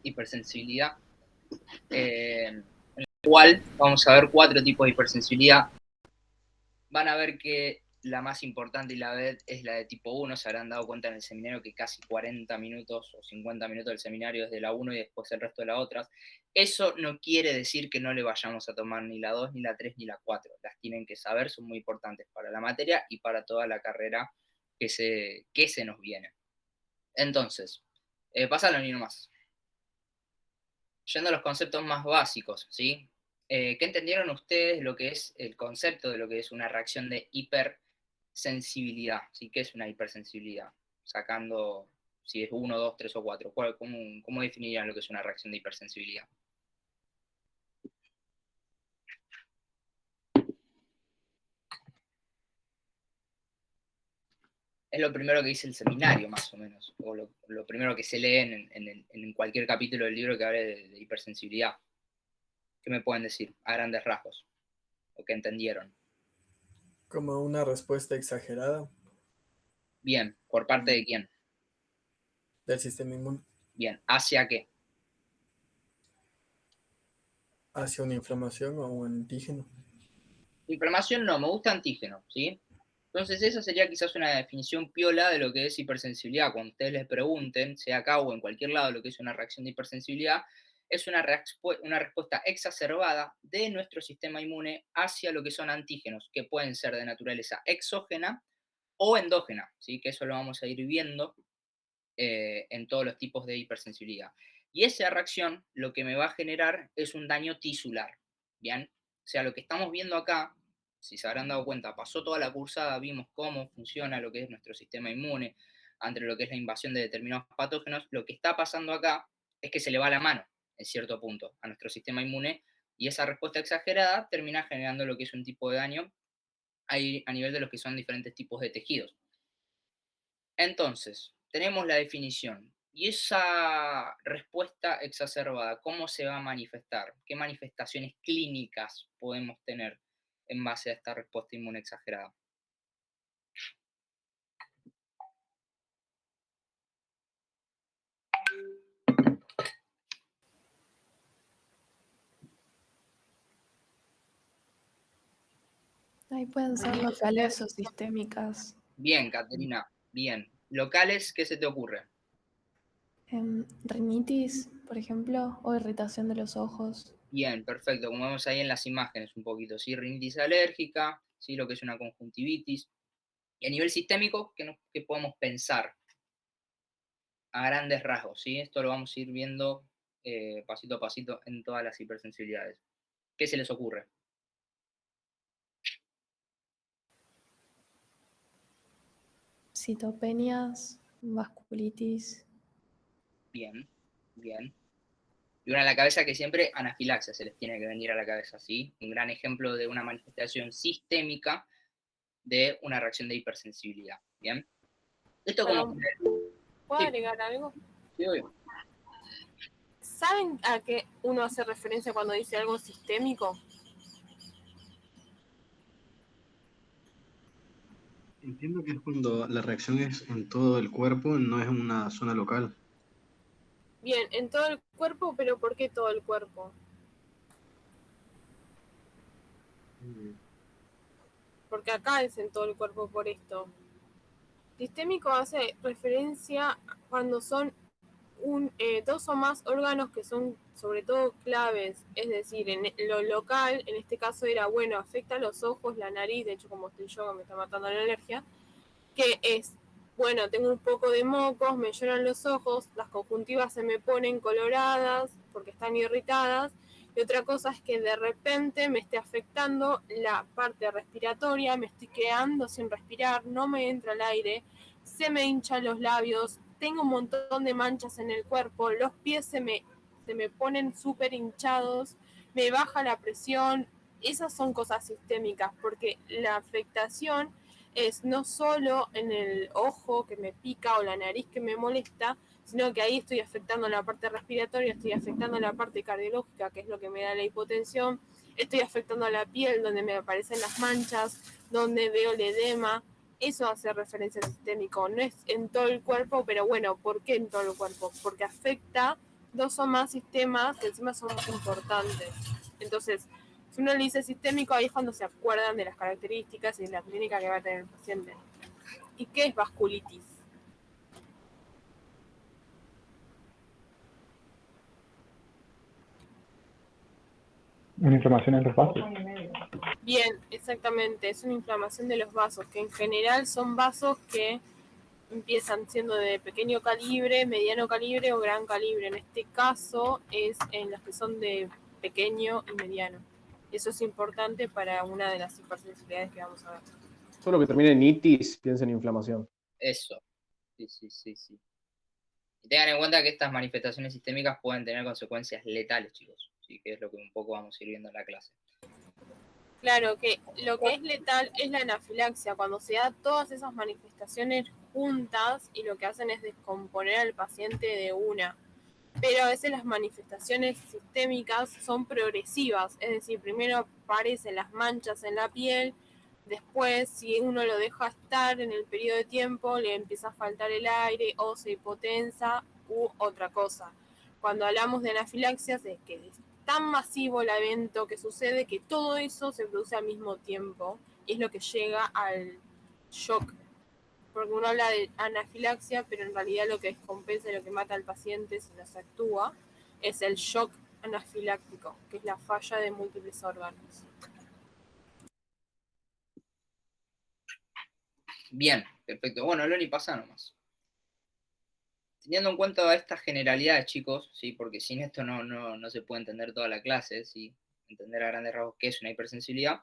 hipersensibilidad, en el cual vamos a ver 4 tipos de hipersensibilidad. Van a ver que la más importante y la vez es la de tipo 1, se habrán dado cuenta en el seminario que casi 40 minutos o 50 minutos del seminario es de la 1 y después el resto de las otras. Eso no quiere decir que no le vayamos a tomar ni la 2, ni la 3, ni la 4. Las tienen que saber, son muy importantes para la materia y para toda la carrera que se nos viene. Entonces, pásalo ni nomás. Yendo a los conceptos más básicos, ¿sí? ¿Qué entendieron ustedes lo que es el concepto de lo que es una reacción de hipersensibilidad? ¿Sí? ¿Qué es una hipersensibilidad? Sacando si es 1, 2, 3 o 4. ¿Cómo definirían lo que es una reacción de hipersensibilidad? Es lo primero que dice el seminario, más o menos, o lo primero que se lee en cualquier capítulo del libro que hable de hipersensibilidad. ¿Qué me pueden decir a grandes rasgos? ¿O qué entendieron? Como una respuesta exagerada Bien, ¿por parte de quién? del sistema inmune Bien, ¿hacia qué? hacia una inflamación o un antígeno. Inflamación no, me gusta antígeno, ¿sí? Entonces esa sería quizás una definición piola de lo que es hipersensibilidad. Cuando ustedes les pregunten, sea acá o en cualquier lado, lo que es una reacción de hipersensibilidad, es una respuesta exacerbada de nuestro sistema inmune hacia lo que son antígenos, que pueden ser de naturaleza exógena o endógena, ¿sí? Que eso lo vamos a ir viendo en todos los tipos de hipersensibilidad. Y esa reacción lo que me va a generar es un daño tisular, ¿bien? O sea, lo que estamos viendo acá, si se habrán dado cuenta, pasó toda la cursada, vimos cómo funciona lo que es nuestro sistema inmune ante lo que es la invasión de determinados patógenos. Lo que está pasando acá es que se le va la mano, en cierto punto, a nuestro sistema inmune y esa respuesta exagerada termina generando lo que es un tipo de daño a nivel de los que son diferentes tipos de tejidos. Entonces, tenemos la definición. ¿Y esa respuesta exacerbada, cómo se va a manifestar? ¿Qué manifestaciones clínicas podemos tener en base a esta respuesta inmune exagerada? Ahí pueden ser locales o sistémicas. Bien, Caterina, bien. ¿Locales qué se te ocurre? Rinitis, por ejemplo, o irritación de los ojos. Bien, perfecto. Como vemos ahí en las imágenes un poquito, ¿sí? Rinitis alérgica, ¿sí? Lo que es una conjuntivitis. Y a nivel sistémico, ¿qué podemos pensar? A grandes rasgos, ¿sí? Esto lo vamos a ir viendo pasito a pasito en todas las hipersensibilidades. ¿Qué se les ocurre? Citopenias, vasculitis. Bien, bien. Y una a la cabeza que siempre anafilaxia se les tiene que venir a la cabeza, ¿sí? Un gran ejemplo de una manifestación sistémica de una reacción de hipersensibilidad, ¿bien? Esto como... ¿Puedo Sí, agregar algo? sí, obvio. ¿Saben a qué uno hace referencia cuando dice algo sistémico? Entiendo que es cuando la reacción es en todo el cuerpo, no es en una zona local. Bien, en todo el cuerpo, pero ¿por qué todo el cuerpo? Porque acá es en todo el cuerpo por esto. Sistémico hace referencia cuando son dos o más órganos que son sobre todo claves, es decir, en lo local, en este caso era, bueno, afecta a los ojos, la nariz, de hecho como estoy yo, me está matando la alergia, que es, bueno, tengo un poco de mocos, me lloran los ojos, las conjuntivas se me ponen coloradas porque están irritadas, y otra cosa es que de repente me esté afectando la parte respiratoria, me estoy quedando sin respirar, no me entra el aire, se me hinchan los labios, tengo un montón de manchas en el cuerpo, los pies se me ponen súper hinchados, me baja la presión. Esas son cosas sistémicas, porque la afectación es no solo en el ojo que me pica o la nariz que me molesta, sino que ahí estoy afectando la parte respiratoria, estoy afectando la parte cardiológica, que es lo que me da la hipotensión, estoy afectando a la piel, donde me aparecen las manchas, donde veo el edema. Eso hace referencia al sistémico, no es en todo el cuerpo, pero bueno, ¿por qué en todo el cuerpo? Porque afecta dos o más sistemas que encima son importantes. Entonces, si uno le dice sistémico, ahí es cuando se acuerdan de las características y de la clínica que va a tener el paciente. ¿Y qué es vasculitis? Una inflamación en los vasos. Bien, exactamente, es una inflamación de los vasos, que en general son vasos que empiezan siendo de pequeño calibre, mediano calibre o gran calibre. En este caso es en los que son de pequeño y mediano. Eso es importante para una de las hipersensibilidades que vamos a ver. Todo lo que termine en itis, piensa en inflamación. Eso. Sí. Y tengan en cuenta que estas manifestaciones sistémicas pueden tener consecuencias letales, chicos. ¿Sí? Que es lo que un poco vamos a ir viendo en la clase. Claro que lo que es letal es la anafilaxia, cuando se da todas esas manifestaciones juntas y lo que hacen es descomponer al paciente de una. Pero a veces las manifestaciones sistémicas son progresivas, es decir, primero aparecen las manchas en la piel, después si uno lo deja estar en el periodo de tiempo le empieza a faltar el aire o se hipotensa u otra cosa. Cuando hablamos de anafilaxias es que es tan masivo el evento que sucede que todo eso se produce al mismo tiempo y es lo que llega al shock. Porque uno habla de anafilaxia, pero en realidad lo que descompensa y lo que mata al paciente si no se actúa es el shock anafiláctico, que es la falla de múltiples órganos. Bien, perfecto. Bueno, Loni, pasa nomás. Teniendo en cuenta estas generalidades, chicos, ¿sí? Porque sin esto no se puede entender toda la clase, ¿sí? Entender a grandes rasgos qué es una hipersensibilidad.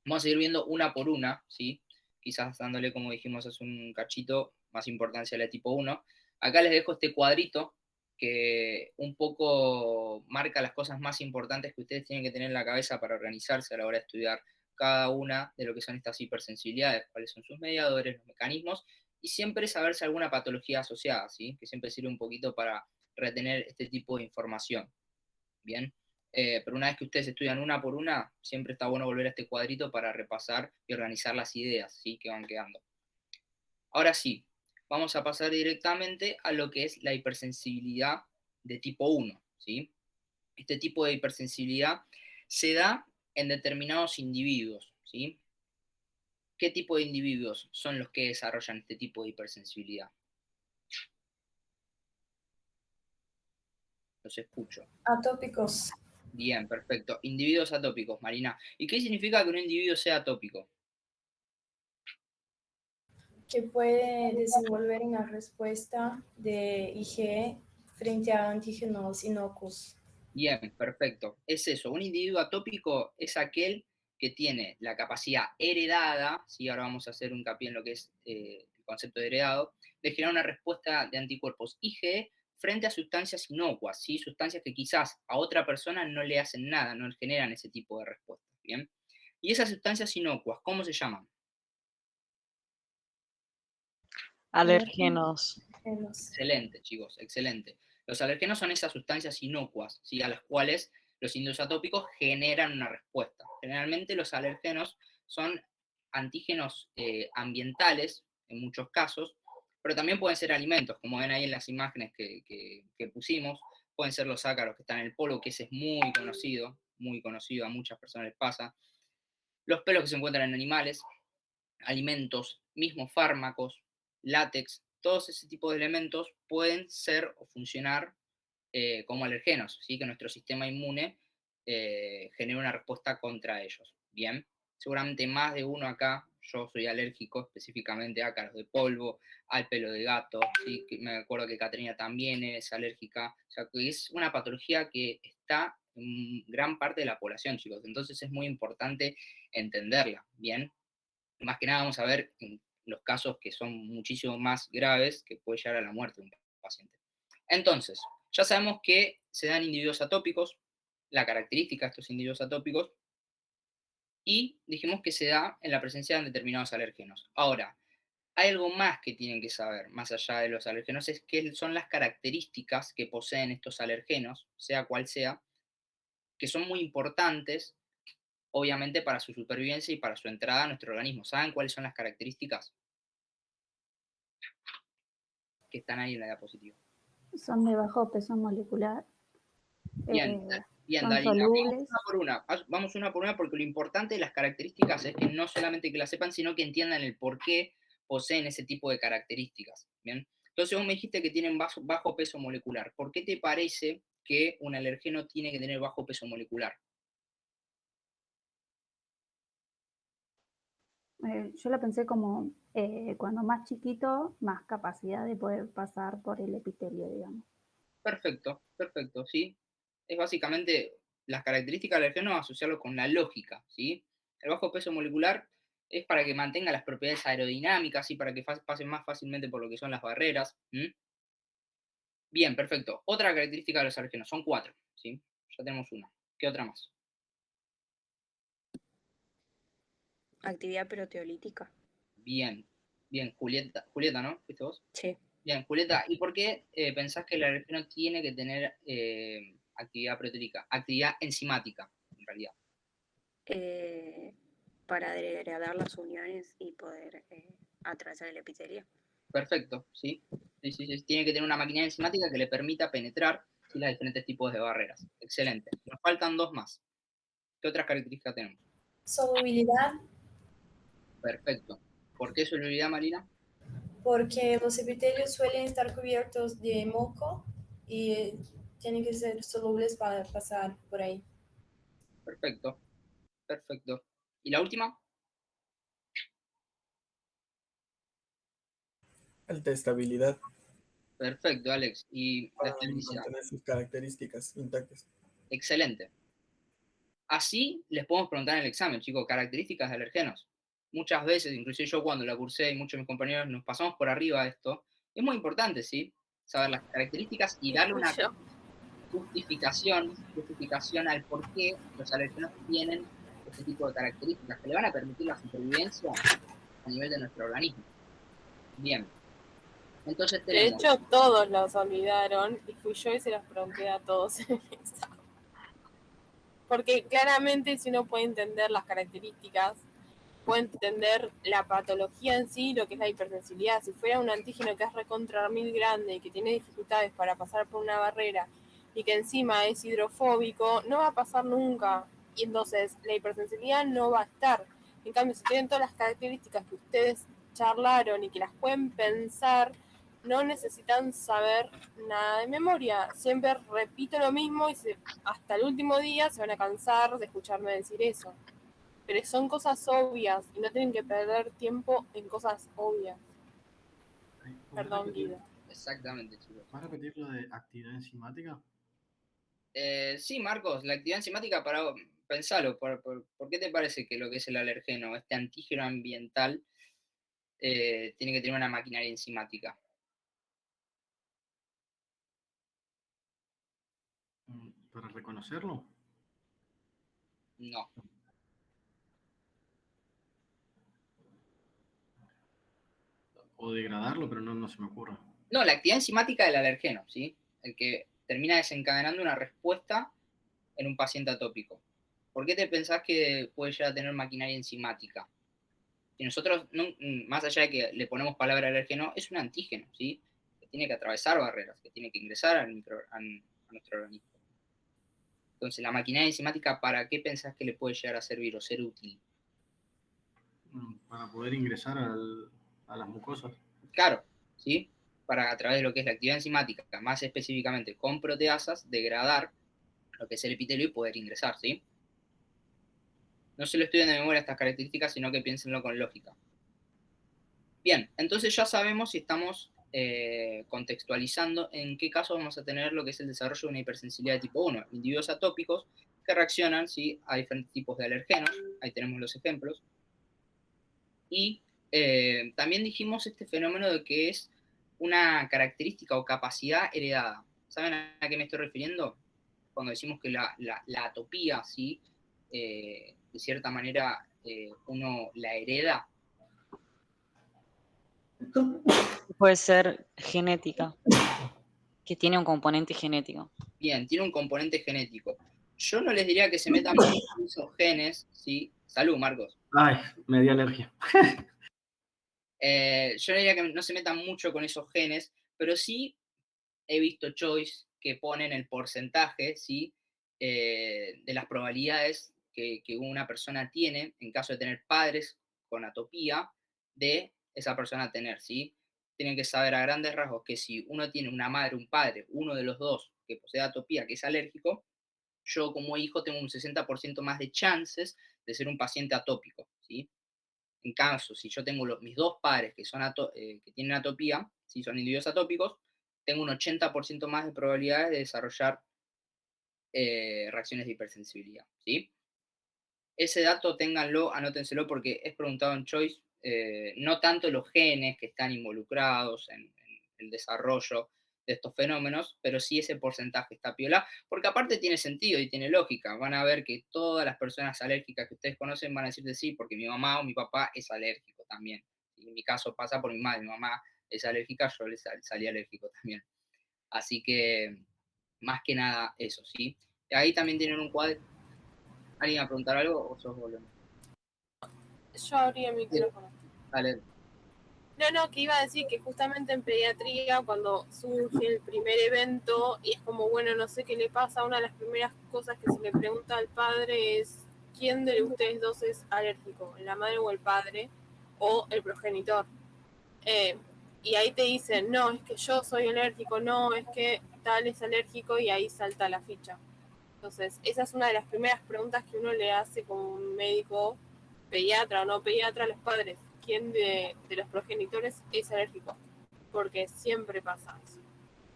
Vamos a ir viendo una por una, ¿sí? Quizás dándole, como dijimos hace un cachito, más importancia a la tipo 1. Acá les dejo este cuadrito que un poco marca las cosas más importantes que ustedes tienen que tener en la cabeza para organizarse a la hora de estudiar cada una de lo que son estas hipersensibilidades, cuáles son sus mediadores, los mecanismos, y siempre saber si alguna patología asociada, ¿sí? Que siempre sirve un poquito para retener este tipo de información. Bien. Pero una vez que ustedes estudian una por una, siempre está bueno volver a este cuadrito para repasar y organizar las ideas, ¿sí? Que van quedando. Ahora sí, vamos a pasar directamente a lo que es la hipersensibilidad de tipo 1, ¿sí? Este tipo de hipersensibilidad se da en determinados individuos, ¿sí? ¿Qué tipo de individuos son los que desarrollan este tipo de hipersensibilidad? Los escucho. Atópicos. Bien, perfecto. Individuos atópicos, Marina. ¿Y qué significa que un individuo sea atópico? Que puede desenvolver una respuesta de IgE frente a antígenos inocuos. Bien, perfecto. Es eso. Un individuo atópico es aquel que tiene la capacidad heredada, ¿sí? Ahora vamos a hacer un hincapié en lo que es el concepto de heredado, de generar una respuesta de anticuerpos IgE frente a sustancias inocuas, ¿sí? Sustancias que quizás a otra persona no le hacen nada, no generan ese tipo de respuestas. Bien. Y esas sustancias inocuas, ¿cómo se llaman? Alérgenos. Excelente, chicos, excelente. Los alergenos son esas sustancias inocuas, ¿sí? A las cuales los individuos atópicos generan una respuesta. Generalmente los alergenos son antígenos ambientales, en muchos casos, pero también pueden ser alimentos, como ven ahí en las imágenes que pusimos. Pueden ser los ácaros que están en el polvo, que ese es muy conocido, a muchas personas les pasa. Los pelos que se encuentran en animales, alimentos, mismos fármacos, látex, todos ese tipo de elementos pueden ser o funcionar como alergenos, ¿sí? Que nuestro sistema inmune genera una respuesta contra ellos. Bien, seguramente más de uno acá, yo soy alérgico específicamente a ácaros de polvo, al pelo de gato, ¿sí? Me acuerdo que Caterina también es alérgica, o sea, que es una patología que está en gran parte de la población, chicos, entonces es muy importante entenderla, ¿bien? Más que nada vamos a ver en los casos que son muchísimo más graves que puede llegar a la muerte de un paciente. Entonces, ya sabemos que se dan individuos atópicos, la característica de estos individuos atópicos, y dijimos que se da en la presencia de determinados alérgenos. Ahora, hay algo más que tienen que saber, más allá de los alérgenos, es qué son las características que poseen estos alérgenos, sea cual sea, que son muy importantes obviamente para su supervivencia y para su entrada a nuestro organismo. ¿Saben cuáles son las características que están ahí en la diapositiva? Son de bajo peso molecular. Bien, bien, Son Dalila. solubles. Vamos una por una porque lo importante de las características es que no solamente que las sepan, sino que entiendan el por qué poseen ese tipo de características. Bien. Entonces vos me dijiste que tienen bajo peso molecular. ¿Por qué te parece que un alergeno tiene que tener bajo peso molecular? Yo lo pensé como cuando más chiquito, más capacidad de poder pasar por el epitelio, digamos. Perfecto, perfecto, ¿sí? Es básicamente las características del alergeno asociarlo con la lógica, ¿sí? El bajo peso molecular es para que mantenga las propiedades aerodinámicas y para que pasen más fácilmente por lo que son las barreras. Bien, perfecto. Otra característica de los alergenos, son 4, ¿sí? Ya tenemos una. ¿Qué otra más? Actividad proteolítica. Bien, bien, Julieta, ¿no? ¿Fuiste vos? Sí. Bien, Julieta, ¿y por qué pensás que el alergeno tiene que tener actividad proteolítica? Actividad enzimática, en realidad. Para degradar las uniones y poder atravesar el epitelio. Perfecto, ¿sí? Sí. Tiene que tener una maquinaria enzimática que le permita penetrar los diferentes tipos de barreras. Excelente. Nos faltan 2 más. ¿Qué otras características tenemos? Solubilidad, Perfecto. ¿Por qué solubilidad, Marina? porque los epitelios suelen estar cubiertos de moco y tienen que ser solubles para pasar por ahí. Perfecto, perfecto. ¿Y la última? Alta estabilidad Perfecto, Alex. ¿Y la para estabilidad? mantener sus características intactas. Excelente. Así les podemos preguntar en el examen, chicos, características de alergenos. Muchas veces, inclusive yo cuando la cursé y muchos de mis compañeros nos pasamos por arriba de esto. Es muy importante, ¿sí? Saber las características y darle una justificación al por qué los alergenos tienen este tipo de características que le van a permitir la supervivencia a nivel de nuestro organismo. Bien. Entonces De tenemos... hecho, todos los olvidaron y fui yo y se los pregunté a todos en el examen. Porque claramente si uno puede entender las características, puede entender la patología en sí, lo que es la hipersensibilidad. Si fuera un antígeno que es recontra mil grande y que tiene dificultades para pasar por una barrera y que encima es hidrofóbico, no va a pasar nunca. Y entonces la hipersensibilidad no va a estar. En cambio, si tienen todas las características que ustedes charlaron y que las pueden pensar, no necesitan saber nada de memoria. Siempre repito lo mismo y hasta el último día se van a cansar de escucharme decir eso. Pero son cosas obvias y no tienen que perder tiempo en cosas obvias. Perdón, Guido. Exactamente, chicos. ¿Vas a repetir lo de actividad enzimática? Sí, Marcos, la actividad enzimática, pensalo, ¿por qué te parece que lo que es el alergeno, este antígeno ambiental, tiene que tener una maquinaria enzimática? ¿Para reconocerlo? No. O degradarlo, pero no se me ocurre. No, la actividad enzimática del alergeno, ¿sí? El que termina desencadenando una respuesta en un paciente atópico. ¿Por qué te pensás que puede llegar a tener maquinaria enzimática? Si nosotros, más allá de que le ponemos palabra alérgeno, es un antígeno, ¿sí? Que tiene que atravesar barreras, que tiene que ingresar a nuestro organismo. Entonces, la maquinaria enzimática, ¿para qué pensás que le puede llegar a servir o ser útil? Para poder ingresar a las mucosas. Claro, ¿sí? Para, a través de lo que es la actividad enzimática, más específicamente con proteasas, degradar lo que es el epitelio y poder ingresar, ¿sí? No se lo estudien de memoria estas características, sino que piénsenlo con lógica. Bien, entonces ya sabemos si estamos contextualizando en qué casos vamos a tener lo que es el desarrollo de una hipersensibilidad de tipo 1. Individuos atópicos que reaccionan, ¿sí?, a diferentes tipos de alergenos. Ahí tenemos los ejemplos. Y también dijimos este fenómeno de que es una característica o capacidad heredada. ¿Saben a qué me estoy refiriendo? Cuando decimos que la atopía, ¿sí?, de cierta manera uno la hereda. Puede ser genética, que tiene un componente genético. Bien, tiene un componente genético. Yo no les diría que se metan mucho en esos genes, ¿sí? Salud, Marcos. Ay, me dio alergia. Yo no diría que no se metan mucho con esos genes, pero sí he visto choice que ponen el porcentaje, ¿sí? De las probabilidades que una persona tiene en caso de tener padres con atopía, de esa persona tener, ¿sí? Tienen que saber a grandes rasgos que si uno tiene una madre, un padre, uno de los dos que posee atopía, que es alérgico, yo como hijo tengo un 60% más de chances de ser un paciente atópico, ¿sí? En caso, si yo tengo mis dos padres que tienen atopía, si son individuos atópicos, tengo un 80% más de probabilidades de desarrollar reacciones de hipersensibilidad, ¿sí? Ese dato ténganlo, anótenselo porque es preguntado en Choice, no tanto los genes que están involucrados en el desarrollo de estos fenómenos, pero sí ese porcentaje está piola, porque aparte tiene sentido y tiene lógica. Van a ver que todas las personas alérgicas que ustedes conocen van a decir de sí, porque mi mamá o mi papá es alérgico también. Y en mi caso pasa por mi madre, mi mamá es alérgica, yo le salí alérgico también. Así que, más que nada, eso, ¿sí? Ahí también tienen un cuadro. ¿Alguien va a preguntar algo o sos vos? Yo abrí el micrófono. Dale. No, que iba a decir que justamente en pediatría, cuando surge el primer evento, y es como, bueno, no sé qué le pasa, una de las primeras cosas que se le pregunta al padre es, ¿quién de ustedes dos es alérgico? ¿La madre o el padre? ¿O el progenitor? Y ahí te dicen, no, es que yo soy alérgico, no, es que tal es alérgico, y ahí salta la ficha. Entonces, esa es una de las primeras preguntas que uno le hace como un médico, pediatra o no pediatra, a los padres. ¿Quién de los progenitores es alérgico? Porque siempre pasa eso.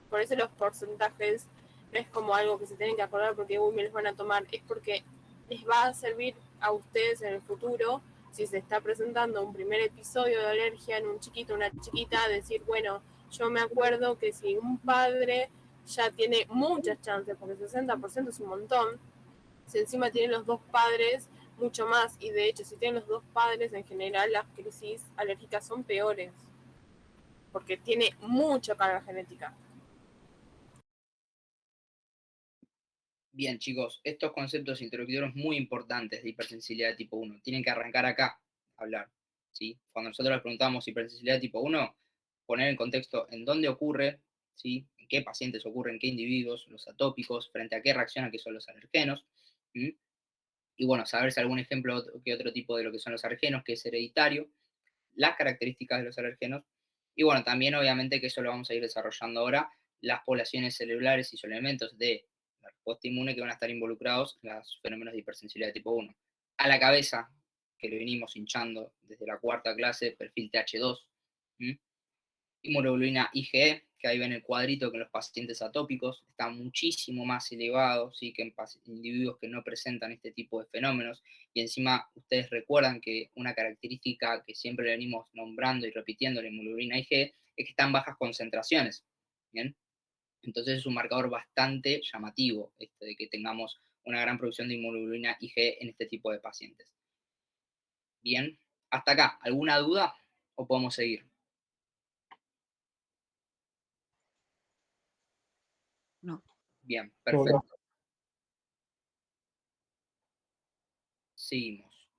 Por eso los porcentajes no es como algo que se tienen que acordar porque me los van a tomar, es porque les va a servir a ustedes en el futuro, si se está presentando un primer episodio de alergia en un chiquito, una chiquita, decir, bueno, yo me acuerdo que si un padre ya tiene muchas chances, porque 60% es un montón, si encima tienen los dos padres, mucho más, y de hecho si tienen los dos padres, en general las crisis alérgicas son peores, porque tiene mucha carga genética. Bien, chicos, estos conceptos introductorios muy importantes de hipersensibilidad de tipo 1 tienen que arrancar acá a hablar, ¿sí? Cuando nosotros les preguntamos hipersensibilidad de tipo 1, poner en contexto en dónde ocurre, ¿sí? En qué pacientes ocurre, en qué individuos, los atópicos, frente a qué reaccionan, que son los alergenos, ¿sí? Y bueno, saber si algún ejemplo que otro tipo de lo que son los alergenos, que es hereditario, las características de los alergenos, y bueno, también obviamente que eso lo vamos a ir desarrollando ahora, las poblaciones celulares y sus elementos de la respuesta inmune que van a estar involucrados en los fenómenos de hipersensibilidad de tipo 1. A la cabeza, que lo venimos hinchando desde la cuarta clase, perfil TH2, inmunoglobulina IgE, que ahí ven el cuadrito que en los pacientes atópicos está muchísimo más elevado, ¿sí? Que en individuos que no presentan este tipo de fenómenos. Y encima ustedes recuerdan que una característica que siempre le venimos nombrando y repitiendo la inmunoglobulina IgE es que está en bajas concentraciones, ¿bien? Entonces es un marcador bastante llamativo de que tengamos una gran producción de inmunoglobulina IgE en este tipo de pacientes. Bien, hasta acá, ¿alguna duda o podemos seguir? No. Bien, perfecto. Seguimos.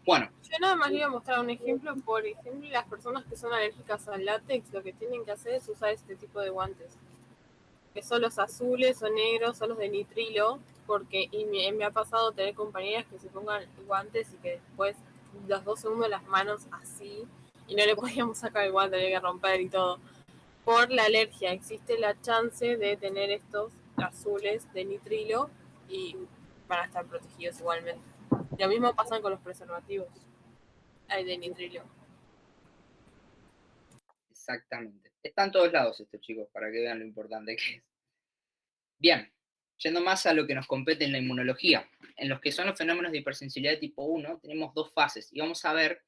Bueno. Yo nada más le iba a mostrar un ejemplo. Por ejemplo, las personas que son alérgicas al látex, lo que tienen que hacer es usar este tipo de guantes. Que son los azules o negros, son los de nitrilo, porque me ha pasado tener compañeras que se pongan guantes y que después los 2 segundos las manos así, y no le podíamos sacar el guante, tenía que romper y todo. Por la alergia, existe la chance de tener estos azules de nitrilo y van a estar protegidos igualmente. Lo mismo pasa con los preservativos. Hay de nitrilo. Exactamente. Está en todos lados esto, chicos, para que vean lo importante que es. Bien, yendo más a lo que nos compete en la inmunología. En los que son los fenómenos de hipersensibilidad de tipo 1, tenemos 2 fases. Y vamos a ver,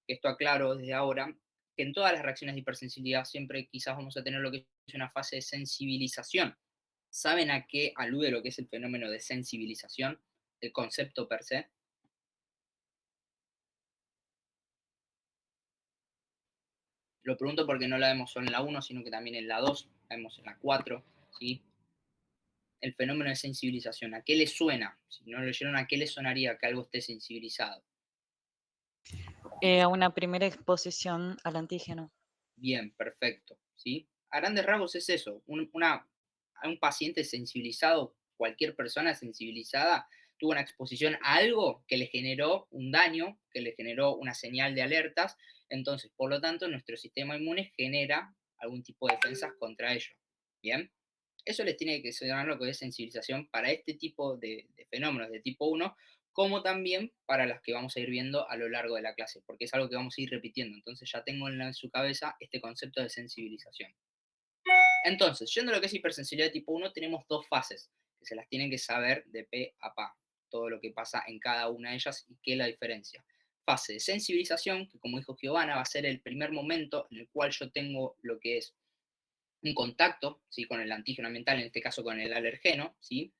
que esto aclaro desde ahora, que en todas las reacciones de hipersensibilidad siempre quizás vamos a tener lo que es una fase de sensibilización. ¿Saben a qué alude lo que es el fenómeno de sensibilización? El concepto per se. Lo pregunto porque no la vemos solo en la 1, sino que también en la 2, la vemos en la 4, ¿sí? El fenómeno de sensibilización, ¿a qué le suena? Si no lo leyeron, ¿a qué le sonaría que algo esté sensibilizado? A una primera exposición al antígeno. Bien, perfecto, ¿sí? A grandes rasgos es eso, una a un paciente sensibilizado, cualquier persona sensibilizada, tuvo una exposición a algo que le generó un daño, que le generó una señal de alertas, entonces, por lo tanto, nuestro sistema inmune genera algún tipo de defensas contra ello. ¿Bien? Eso les tiene que sonar lo que es sensibilización para este tipo de fenómenos de tipo 1, como también para las que vamos a ir viendo a lo largo de la clase, porque es algo que vamos a ir repitiendo. Entonces ya tengo en su cabeza este concepto de sensibilización. Entonces, yendo a lo que es hipersensibilidad de tipo 1, tenemos dos fases, que se las tienen que saber de pe a pa, todo lo que pasa en cada una de ellas y qué es la diferencia. Fase de sensibilización, que como dijo Giovanna, va a ser el primer momento en el cual yo tengo lo que es un contacto, ¿sí?, con el antígeno ambiental, en este caso con el alergeno, ¿sí?,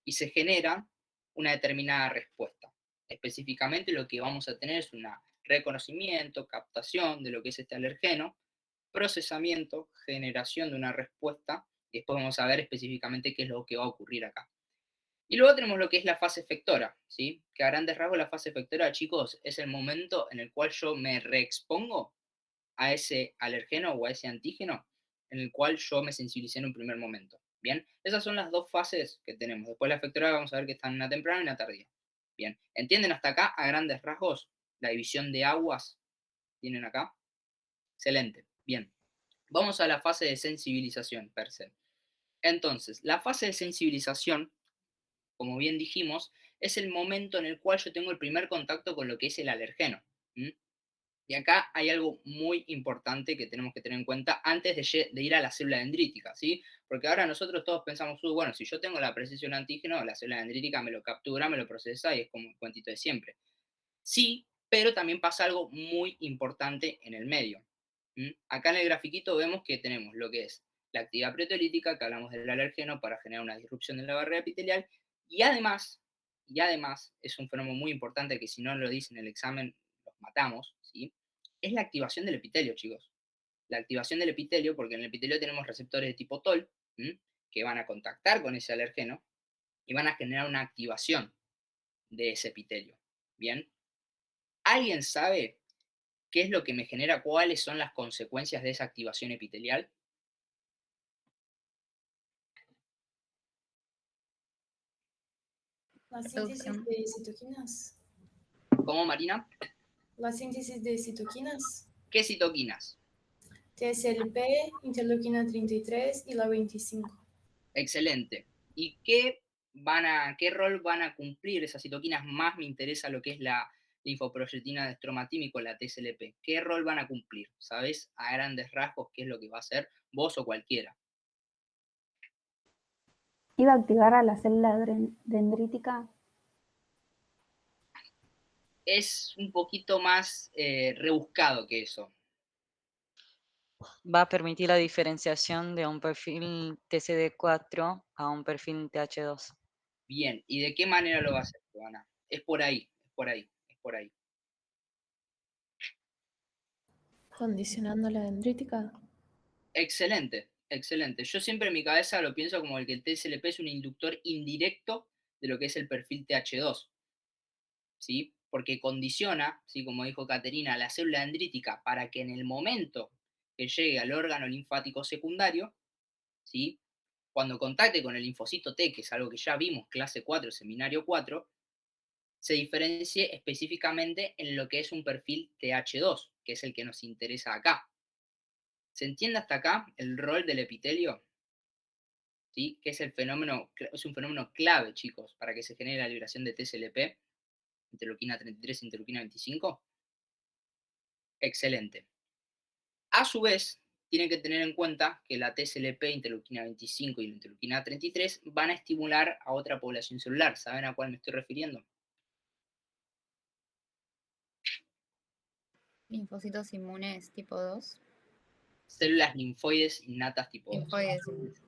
y se genera una determinada respuesta. Específicamente lo que vamos a tener es un reconocimiento, captación de lo que es este alergeno, procesamiento, generación de una respuesta, y después vamos a ver específicamente qué es lo que va a ocurrir acá. Y luego tenemos lo que es la fase efectora, ¿sí?, que a grandes rasgos la fase efectora, chicos, es el momento en el cual yo me reexpongo a ese alergeno o a ese antígeno en el cual yo me sensibilicé en un primer momento. Bien, esas son las dos fases que tenemos. Después la efectora vamos a ver que están una temprana y una tardía. Bien, ¿entienden hasta acá a grandes rasgos la división de aguas? ¿Tienen acá? Excelente, bien. Vamos a la fase de sensibilización per se. Entonces, la fase de sensibilización, como bien dijimos, es el momento en el cual yo tengo el primer contacto con lo que es el alergeno. Y acá hay algo muy importante que tenemos que tener en cuenta antes de ir a la célula dendrítica, ¿sí? Porque ahora nosotros todos pensamos, bueno, si yo tengo la presencia de un antígeno, la célula dendrítica me lo captura, me lo procesa y es como un cuentito de siempre. Sí, pero también pasa algo muy importante en el medio. Acá en el grafiquito vemos que tenemos lo que es la actividad proteolítica, que hablamos del alergeno para generar una disrupción de la barrera epitelial, y además es un fenómeno muy importante que si no lo dice en el examen, los matamos, ¿sí?, es la activación del epitelio, chicos. La activación del epitelio, porque en el epitelio tenemos receptores de tipo TOL, que van a contactar con ese alergeno y van a generar una activación de ese epitelio. Bien, ¿alguien sabe qué es lo que me genera, cuáles son las consecuencias de esa activación epitelial? La síntesis de citoquinas. ¿Cómo, Marina? La síntesis de citoquinas. ¿Qué citoquinas? TSLP, interleuquina 33 y la 25. Excelente. ¿Y qué rol van a cumplir esas citoquinas? Más me interesa lo que es la linfoproyectina de estromatímico, la TSLP. ¿Qué rol van a cumplir? ¿Sabes a grandes rasgos qué es lo que va a hacer vos o cualquiera? ¿Iba a activar a la célula dendrítica? Es un poquito más rebuscado que eso. Va a permitir la diferenciación de un perfil TCD4 a un perfil TH2. Bien, ¿y de qué manera lo va a hacer, Giovanna? Es por ahí. ¿Condicionando la dendrítica? Excelente. Yo siempre en mi cabeza lo pienso como el que el TSLP es un inductor indirecto de lo que es el perfil TH2. ¿Sí? Porque condiciona, ¿sí?, como dijo Caterina, la célula dendrítica para que en el momento que llegue al órgano linfático secundario, ¿sí?, cuando contacte con el linfocito T, que es algo que ya vimos, clase 4, seminario 4, se diferencie específicamente en lo que es un perfil TH2, que es el que nos interesa acá. ¿Se entiende hasta acá el rol del epitelio? ¿Sí? Que es un fenómeno clave, chicos, para que se genere la liberación de TSLP, interleuquina 33 e interleuquina 25. Excelente. A su vez, tienen que tener en cuenta que la TSLP, interleuquina 25 y la interleuquina 33 van a estimular a otra población celular. ¿Saben a cuál me estoy refiriendo? Linfocitos inmunes tipo 2. Células linfoides innatas tipo 2. Linfoides,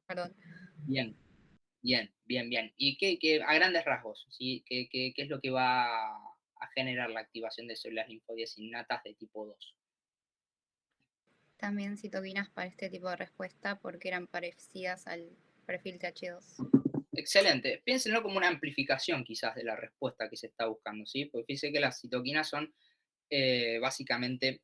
perdón. Bien. ¿Y qué a grandes rasgos, ¿sí?, qué es lo que va a generar la activación de células linfoides innatas de tipo 2? También citoquinas para este tipo de respuesta porque eran parecidas al perfil TH2. Excelente. Piénsenlo como una amplificación quizás de la respuesta que se está buscando, ¿sí? Porque fíjense que las citoquinas son básicamente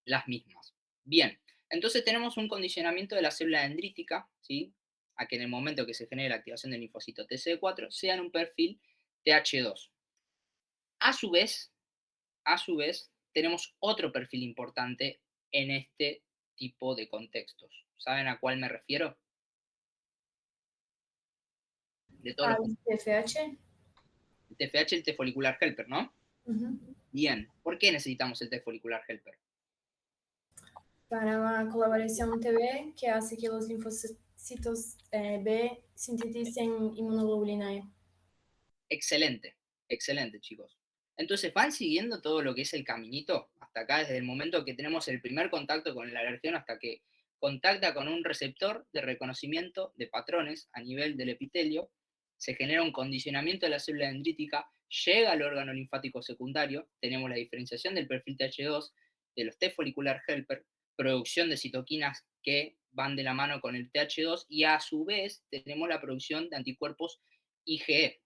las mismas. Bien, entonces tenemos un condicionamiento de la célula dendrítica, ¿sí?, a que en el momento que se genere la activación del linfocito TCD4 sean un perfil TH2. A su vez, tenemos otro perfil importante en este tipo de contextos. ¿Saben a cuál me refiero? De todos los TFH. el TFH, el T folicular helper, ¿no? Ujú. Bien. ¿Por qué necesitamos el T folicular helper? Para la colaboración TB que hace que los linfocitos B sinteticen inmunoglobulina E. Excelente, excelente, chicos. Entonces, ¿van siguiendo todo lo que es el caminito? Hasta acá, desde el momento que tenemos el primer contacto con el alergeno hasta que contacta con un receptor de reconocimiento de patrones a nivel del epitelio, se genera un condicionamiento de la célula dendrítica, llega al órgano linfático secundario, tenemos la diferenciación del perfil TH2, de los T folicular helper, producción de citoquinas que van de la mano con el TH2 y a su vez tenemos la producción de anticuerpos IgE.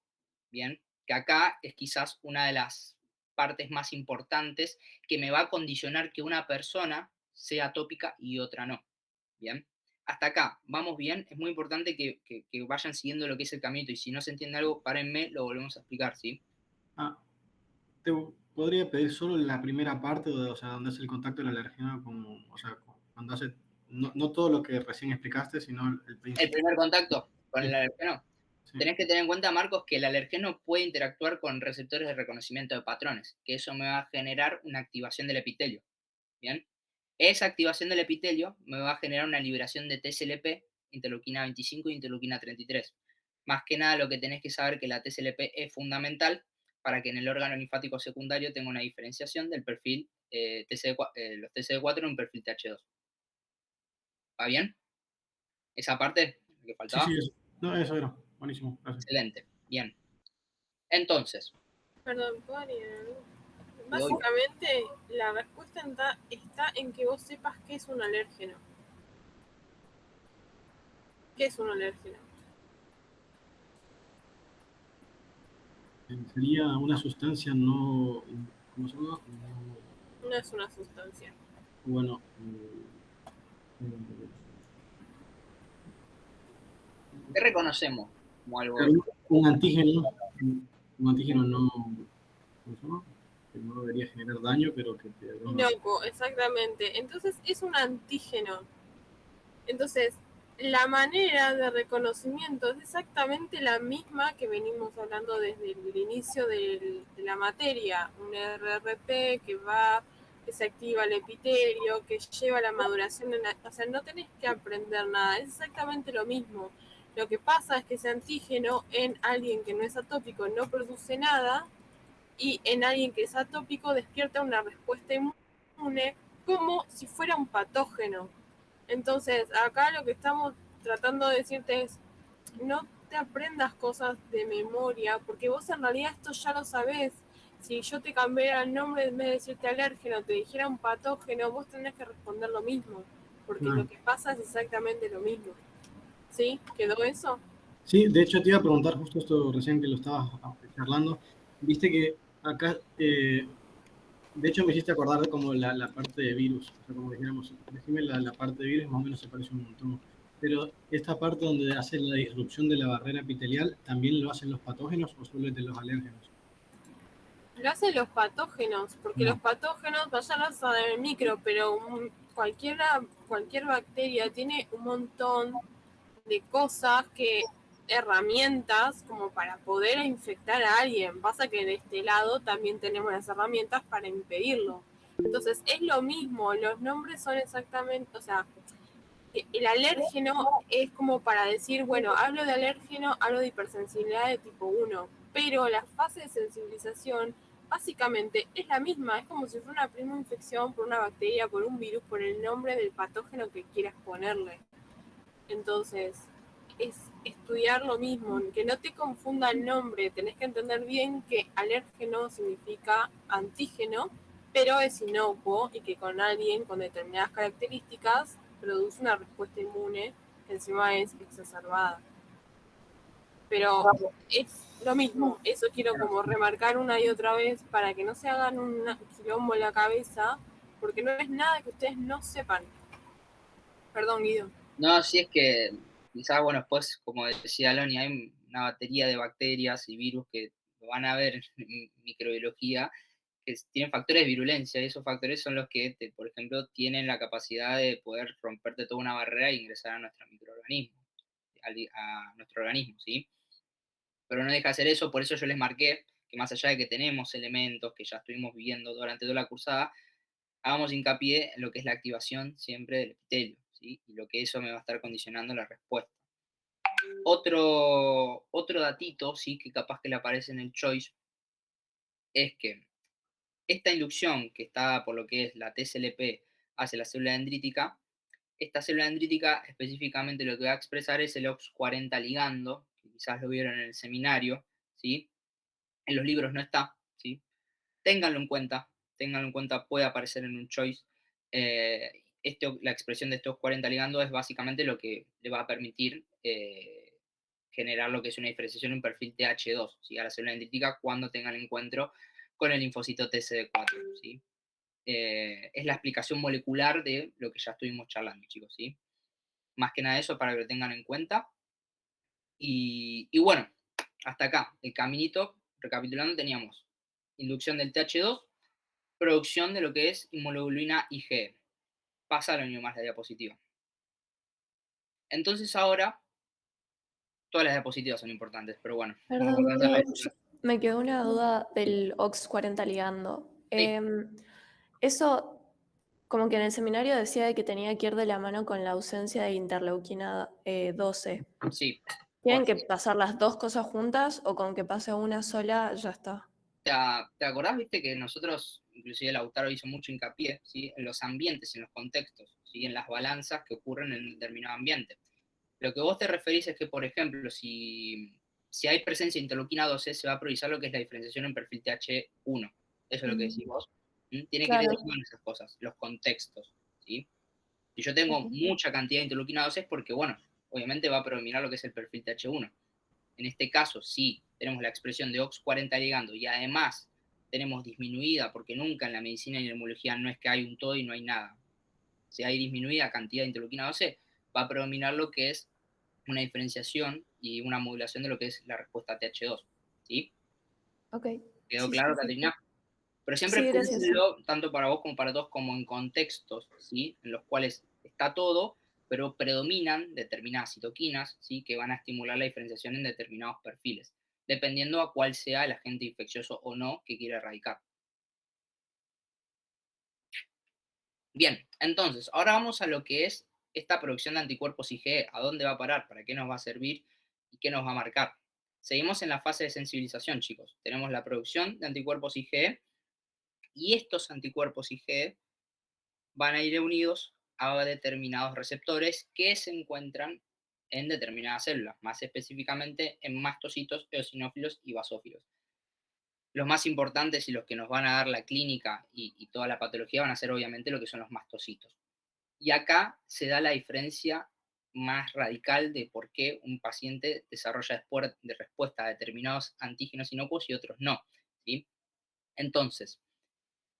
Bien, que acá es quizás una de las partes más importantes que me va a condicionar que una persona sea atópica y otra no. Bien, hasta acá, vamos bien, es muy importante que vayan siguiendo lo que es el caminito y si no se entiende algo, párenme, lo volvemos a explicar, ¿sí? Te podría pedir solo la primera parte, o sea, donde es el contacto del alergeno, o sea, cuando hace, no todo lo que recién explicaste, sino el principio. El primer contacto con el alergeno. Sí. Tenés que tener en cuenta, Marcos, que el alergeno puede interactuar con receptores de reconocimiento de patrones, que eso me va a generar una activación del epitelio. Bien, esa activación del epitelio me va a generar una liberación de TSLP, interleuquina 25 y interleuquina 33. Más que nada lo que tenés que saber que la TSLP es fundamental para que en el órgano linfático secundario tenga una diferenciación del perfil los TCD4 en un perfil TH2. ¿Va bien? ¿Esa parte que faltaba? Sí, eso. No, eso era. Buenísimo, gracias. Excelente, bien. Entonces. Perdón, ¿puedo agregar algo? Básicamente, la respuesta está en que vos sepas qué es un alérgeno. ¿Qué es un alérgeno? Sería una sustancia no... ¿Cómo se llama? No es una sustancia. Bueno... ¿Qué reconocemos como algo? Un antígeno no... ¿Cómo se llama? Que no debería generar daño, pero que te... Inocuo, exactamente. Entonces es un antígeno. Entonces, la manera de reconocimiento es exactamente la misma que venimos hablando desde el inicio de la materia. Un RRP que se activa el epitelio, que lleva la maduración. O sea, no tenés que aprender nada, es exactamente lo mismo. Lo que pasa es que ese antígeno en alguien que no es atópico no produce nada y en alguien que es atópico despierta una respuesta inmune como si fuera un patógeno. Entonces, acá lo que estamos tratando de decirte es, no te aprendas cosas de memoria, porque vos en realidad esto ya lo sabés. Si yo te cambiara el nombre, en vez de decirte alérgeno, te dijera un patógeno, vos tenés que responder lo mismo, porque lo que pasa es exactamente lo mismo. ¿Sí? ¿Quedó eso? Sí, de hecho te iba a preguntar justo esto recién que lo estabas charlando. Viste que acá... de hecho, me hiciste acordar de como la parte de virus. O sea, como dijéramos, decime la parte de virus, más o menos se parece un montón. Pero esta parte donde hace la disrupción de la barrera epitelial, ¿también lo hacen los patógenos o solo de los alérgenos? Lo hacen los patógenos, porque los patógenos, vayan a saber micro, pero cualquier bacteria tiene un montón de cosas herramientas como para poder infectar a alguien. Pasa que de este lado también tenemos las herramientas para impedirlo. Entonces es lo mismo, los nombres son exactamente, o sea, el alérgeno es como para decir, bueno, hablo de alérgeno, hablo de hipersensibilidad de tipo 1, pero la fase de sensibilización básicamente es la misma, es como si fuera una primera infección por una bacteria, por un virus, por el nombre del patógeno que quieras ponerle. Entonces, es estudiar lo mismo, que no te confunda el nombre, tenés que entender bien que alérgeno significa antígeno, pero es inocuo y que con alguien con determinadas características produce una respuesta inmune que encima es exacerbada. Pero es lo mismo, eso quiero como remarcar una y otra vez para que no se hagan un quilombo en la cabeza, porque no es nada que ustedes no sepan. Perdón, Guido. No, sí es que quizás, bueno, después, como decía Aloni, hay una batería de bacterias y virus que lo van a ver en microbiología, que tienen factores de virulencia, y esos factores son los que, por ejemplo, tienen la capacidad de poder romperte toda una barrera e ingresar a nuestro microorganismo, a nuestro organismo, ¿sí? Pero no deja de hacer eso, por eso yo les marqué que más allá de que tenemos elementos que ya estuvimos viendo durante toda la cursada, hagamos hincapié en lo que es la activación siempre del epitelio, ¿sí? Y lo que eso me va a estar condicionando la respuesta. Otro datito, ¿sí? Que capaz que le aparece en el choice, es que esta inducción que está por lo que es la TSLP hacia la célula dendrítica, esta célula dendrítica específicamente lo que va a expresar es el OX40 ligando, que quizás lo vieron en el seminario, ¿sí? En los libros no está, ¿sí? Ténganlo en cuenta, puede aparecer en un choice. La expresión de este OX40 ligando es básicamente lo que le va a permitir generar lo que es una diferenciación en perfil TH2, ¿sí? A la célula dendrítica cuando tengan encuentro con el linfocito TCD4, ¿sí? Es la explicación molecular de lo que ya estuvimos charlando, chicos, ¿sí? Más que nada eso para que lo tengan en cuenta. Y bueno, hasta acá, el caminito, recapitulando, teníamos inducción del TH2, producción de lo que es inmunoglobulina IgE. Pasa lo mismo más la diapositiva. Entonces ahora, todas las diapositivas son importantes, pero bueno. Perdón, me quedó una duda del OX40 ligando. Sí. Eso, como que en el seminario decía de que tenía que ir de la mano con la ausencia de interleuquina 12. Sí. ¿Tienen que pasar las dos cosas juntas o con que pase una sola ya está? ¿Te acordás, viste, que nosotros, inclusive Lautaro hizo mucho hincapié, ¿sí? En los ambientes, en los contextos, ¿sí? En las balanzas que ocurren en un determinado ambiente? Lo que vos te referís es que, por ejemplo, si hay presencia de interleuquina 12, se va a priorizar lo que es la diferenciación en perfil TH1. Eso es lo que decís vos. Tiene que ir de la mano esas cosas, los contextos, ¿sí? Si yo tengo mucha cantidad de interleuquina 12 es porque, bueno, obviamente va a predominar lo que es el perfil TH1. En este caso, si tenemos la expresión de OX40 ligando y además tenemos disminuida, porque nunca en la medicina y en la inmunología no es que hay un todo y no hay nada. Si hay disminuida cantidad de interleuquina 12, va a predominar lo que es una diferenciación y una modulación de lo que es la respuesta TH2, ¿sí? Ok. ¿Quedó claro, Caterina? Pero siempre pónganlo, tanto para vos como para todos, como en contextos, ¿sí? En los cuales está todo, pero predominan determinadas citoquinas, ¿sí? Que van a estimular la diferenciación en determinados perfiles, dependiendo a cuál sea el agente infeccioso o no que quiere erradicar. Bien, entonces, ahora vamos a lo que es esta producción de anticuerpos IgE. ¿A dónde va a parar? ¿Para qué nos va a servir? ¿Y qué nos va a marcar? Seguimos en la fase de sensibilización, chicos. Tenemos la producción de anticuerpos IgE y estos anticuerpos IgE van a ir unidos a determinados receptores que se encuentran en determinadas células, más específicamente en mastocitos, eosinófilos y basófilos. Los más importantes y los que nos van a dar la clínica y toda la patología van a ser obviamente lo que son los mastocitos. Y acá se da la diferencia más radical de por qué un paciente desarrolla de respuesta a determinados antígenos inocuos y otros no, ¿sí? Entonces,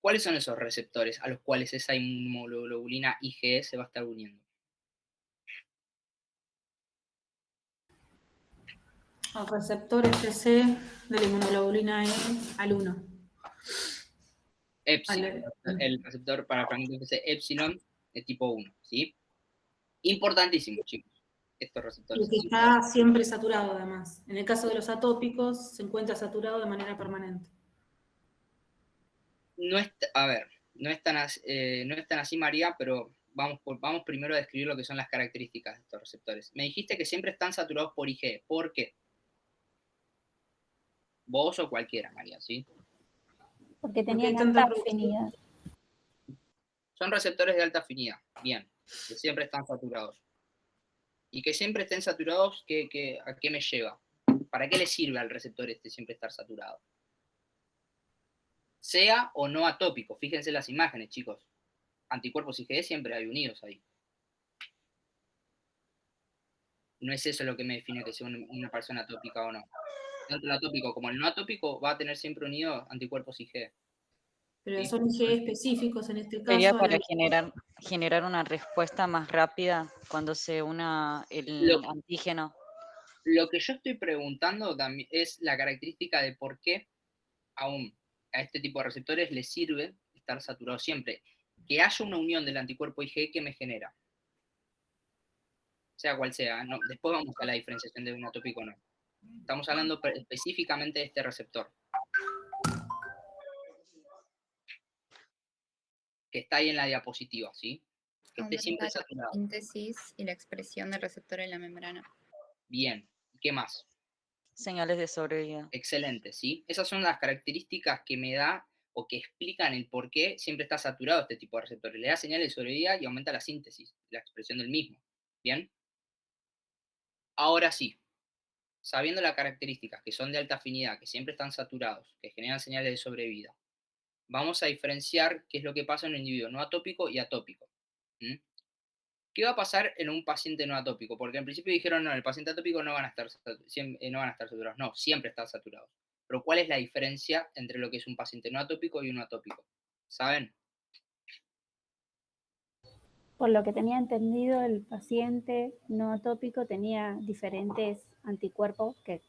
¿cuáles son esos receptores a los cuales esa inmunoglobulina IgE se va a estar uniendo? El receptor FC de la inmunoglobulina E al 1. Epsilon, el receptor para fragmentos FC epsilon de tipo 1, ¿sí? Importantísimo, chicos, estos receptores. Y que está siempre saturado, además. En el caso de los atópicos, se encuentra saturado de manera permanente. No es tan así, María, pero vamos primero a describir lo que son las características de estos receptores. Me dijiste que siempre están saturados por IgE. ¿Por qué? Vos o cualquiera, María, ¿sí? Porque tenían alta afinidad. Son receptores de alta afinidad, bien, que siempre están saturados. Y que siempre estén saturados, ¿a qué me lleva? ¿Para qué le sirve al receptor siempre estar saturado? Sea o no atópico, fíjense las imágenes, chicos. Anticuerpos IgE siempre hay unidos ahí. No es eso lo que me define que sea una persona atópica o no. Tanto el atópico como el no atópico va a tener siempre unidos anticuerpos IgE. Pero son IgE específicos en este caso. Sería para generar generar una respuesta más rápida cuando se una el Lo, antígeno. lo que yo estoy preguntando también es la característica de por qué a este tipo de receptores les sirve estar saturado siempre. Que haya una unión del anticuerpo IgE que me genera. Sea cual sea, no, después vamos a la diferenciación de un atópico o no. Estamos hablando específicamente de este receptor. Que está ahí en la diapositiva, ¿sí? Que esté siempre saturado. La síntesis y la expresión del receptor en la membrana. Bien. ¿Qué más? Señales de sobrevida. Excelente, ¿sí? Esas son las características que me da o que explican el por qué siempre está saturado este tipo de receptores. Le da señales de sobrevida y aumenta la síntesis, la expresión del mismo. ¿Bien? Ahora sí, sabiendo las características que son de alta afinidad, que siempre están saturados, que generan señales de sobrevida, vamos a diferenciar qué es lo que pasa en un individuo no atópico y atópico. ¿Qué va a pasar en un paciente no atópico? Porque en principio dijeron, no, el paciente atópico no van a estar saturados. No, siempre están saturados. Pero ¿cuál es la diferencia entre lo que es un paciente no atópico y un atópico? ¿Saben? Por lo que tenía entendido, el paciente no atópico tenía diferentes anticuerpos que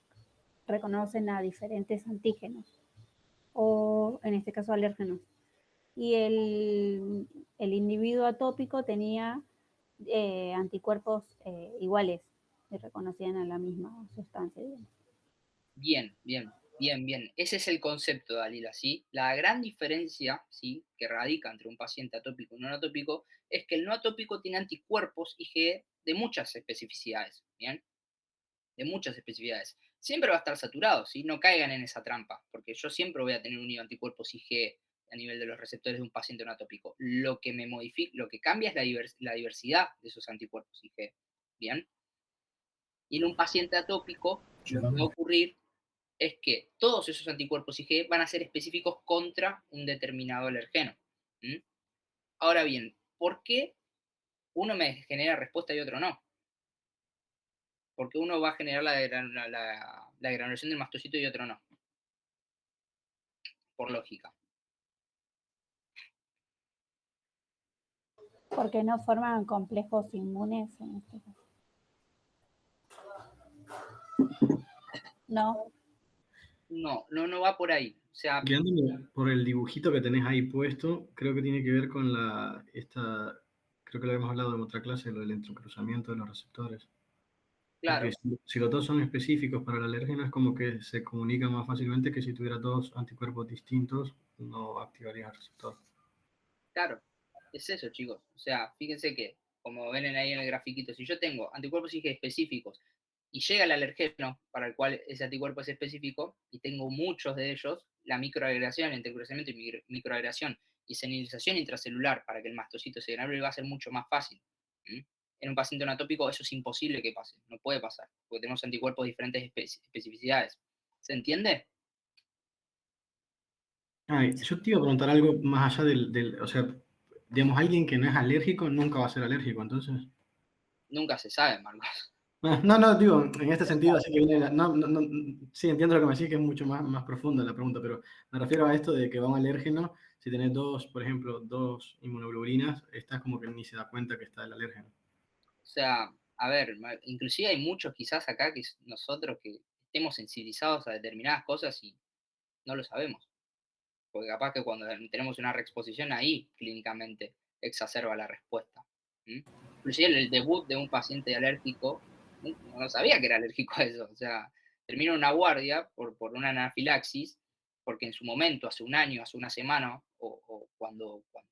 reconocen a diferentes antígenos, o en este caso alérgenos. Y el individuo atópico tenía anticuerpos iguales, que reconocían a la misma sustancia, digamos. Bien. Ese es el concepto, Dalila, ¿sí? La gran diferencia, ¿sí?, que radica entre un paciente atópico y no atópico es que el no atópico tiene anticuerpos IgE de muchas especificidades, ¿bien? De muchas especificidades. Siempre va a estar saturado, ¿sí? No caigan en esa trampa, porque yo siempre voy a tener unido anticuerpos IgE a nivel de los receptores de un paciente no atópico. Lo que me modifica, lo que cambia es la diversidad de esos anticuerpos IgE, ¿bien? Y en un paciente atópico, lo que va a ocurrir es que todos esos anticuerpos IgE van a ser específicos contra un determinado alergeno. Ahora bien, ¿por qué uno me genera respuesta y otro no? Porque uno va a generar la granulación del mastocito y otro no. Por lógica. Porque no forman complejos inmunes en este caso. No. No va por ahí. O sea, guiándome por el dibujito que tenés ahí puesto, creo que tiene que ver con creo que lo habíamos hablado en otra clase, lo del entrecruzamiento de los receptores. claro. Porque si los dos son específicos para el alérgeno, es como que se comunican más fácilmente que si tuviera dos anticuerpos distintos, no activaría el receptor. Claro, es eso, chicos. O sea, fíjense que, como ven ahí en el grafiquito, si yo tengo anticuerpos IgE específicos y llega el alergeno para el cual ese anticuerpo es específico, y tengo muchos de ellos, la microagregación, entre cruzamiento y microagregación y señalización intracelular para que el mastocito se granule va a ser mucho más fácil. En un paciente no atópico eso es imposible que pase, no puede pasar, porque tenemos anticuerpos de diferentes especificidades. ¿Se entiende? Yo te iba a preguntar algo más allá o sea, digamos, alguien que no es alérgico nunca va a ser alérgico, entonces. Nunca se sabe, Marcos. No, digo, en este sentido, así que viene sí, entiendo lo que me decís, que es mucho más profunda la pregunta, pero me refiero a esto de que va un alérgeno, si tenés por ejemplo, dos inmunoglobulinas, estás como que ni se da cuenta que está el alérgeno. O sea, a ver, inclusive hay muchos quizás acá que nosotros que estemos sensibilizados a determinadas cosas y no lo sabemos. Porque capaz que cuando tenemos una reexposición ahí, clínicamente, exacerba la respuesta. Inclusive el debut de un paciente alérgico, no sabía que era alérgico a eso. O sea, termina una guardia por una anafilaxis, porque en su momento, hace un año, hace una semana, o cuando en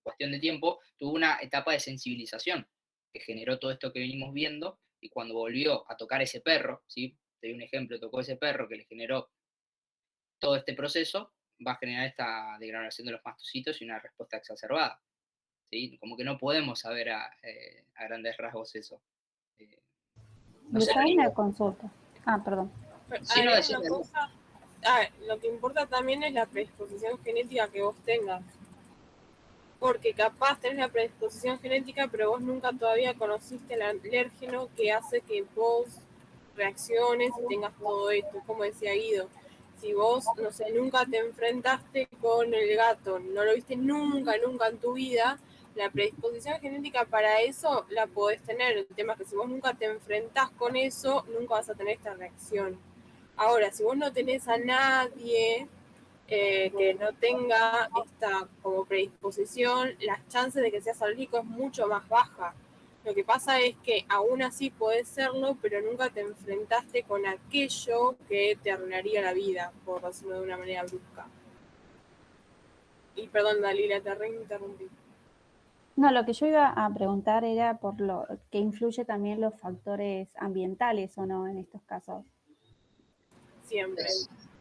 cuestión de tiempo, tuvo una etapa de sensibilización que generó todo esto que venimos viendo, y cuando volvió a tocar ese perro, ¿sí? Te doy un ejemplo, tocó ese perro que le generó todo este proceso, va a generar esta degradación de los mastocitos y una respuesta exacerbada. ¿Sí? Como que no podemos saber a grandes rasgos eso. No sé, una consulta. Perdón. Sí, no, una cosa, lo que importa también es la predisposición genética que vos tengas. Porque capaz tenés la predisposición genética, pero vos nunca todavía conociste el alérgeno que hace que vos reacciones y tengas todo esto. Como decía Guido, si vos, no sé, nunca te enfrentaste con el gato, no lo viste nunca en tu vida, La predisposición genética para eso la podés tener. El tema es que si vos nunca te enfrentás con eso, nunca vas a tener esta reacción. Ahora, si vos no tenés a nadie que no tenga esta como predisposición, las chances de que seas alérgico es mucho más baja. Lo que pasa es que aún así podés serlo, pero nunca te enfrentaste con aquello que te arruinaría la vida, por decirlo de una manera brusca. Y perdón, Dalila, te reinterrumpí. No, lo que yo iba a preguntar era por lo que influye también los factores ambientales o no en estos casos. Siempre.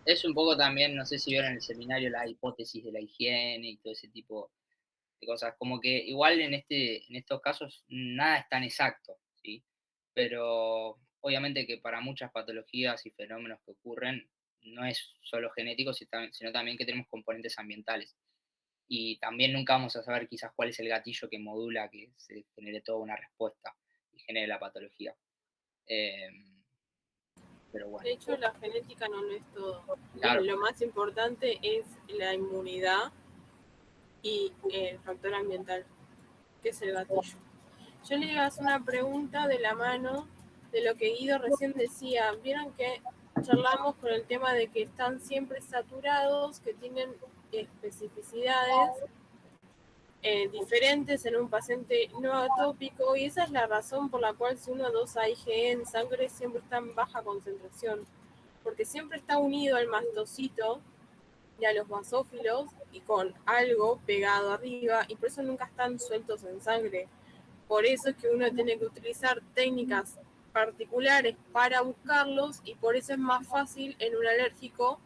Es un poco también, no sé si vieron en el seminario la hipótesis de la higiene y todo ese tipo de cosas. Como que igual en estos casos nada es tan exacto, ¿sí? Pero obviamente que para muchas patologías y fenómenos que ocurren no es solo genético, sino también que tenemos componentes ambientales. Y también nunca vamos a saber quizás cuál es el gatillo que modula que se genere toda una respuesta y genere la patología. Pero bueno. De hecho, la genética no lo es todo. Claro. Lo más importante es la inmunidad y el factor ambiental, que es el gatillo. Yo le iba a hacer una pregunta de la mano de lo que Guido recién decía. Vieron que charlamos con el tema de que están siempre saturados, que tienen especificidades diferentes en un paciente no atópico, y esa es la razón por la cual si uno o dos IgE en sangre siempre está en baja concentración, porque siempre está unido al mastocito y a los basófilos y con algo pegado arriba, y por eso nunca están sueltos en sangre. Por eso es que uno tiene que utilizar técnicas particulares para buscarlos, y por eso es más fácil en un alérgico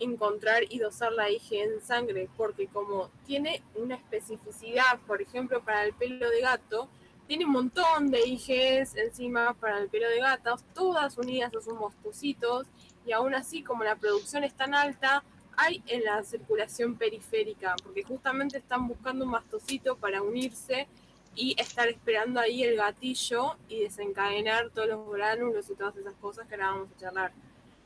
encontrar y dosar la IgE en sangre, porque como tiene una especificidad, por ejemplo, para el pelo de gato, tiene un montón de IgEs encima para el pelo de gatos, todas unidas a sus mastocitos, y aún así, como la producción es tan alta, hay en la circulación periférica, porque justamente están buscando un mastocito para unirse y estar esperando ahí el gatillo y desencadenar todos los gránulos y todas esas cosas que ahora vamos a charlar.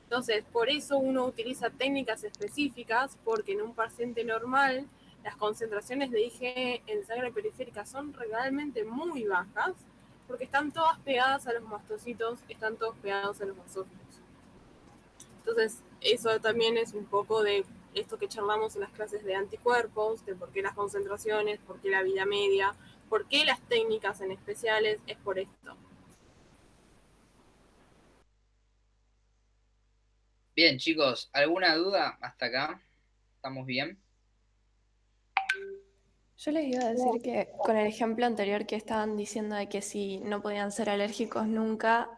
Entonces, por eso uno utiliza técnicas específicas, porque en un paciente normal las concentraciones de IgE en sangre periférica son realmente muy bajas, porque están todas pegadas a los mastocitos, están todos pegados a los basófilos. Entonces, eso también es un poco de esto que charlamos en las clases de anticuerpos, de por qué las concentraciones, por qué la vida media, por qué las técnicas en especiales, es por esto. Bien, chicos, ¿alguna duda hasta acá? ¿Estamos bien? Yo les iba a decir que con el ejemplo anterior que estaban diciendo de que si no podían ser alérgicos nunca,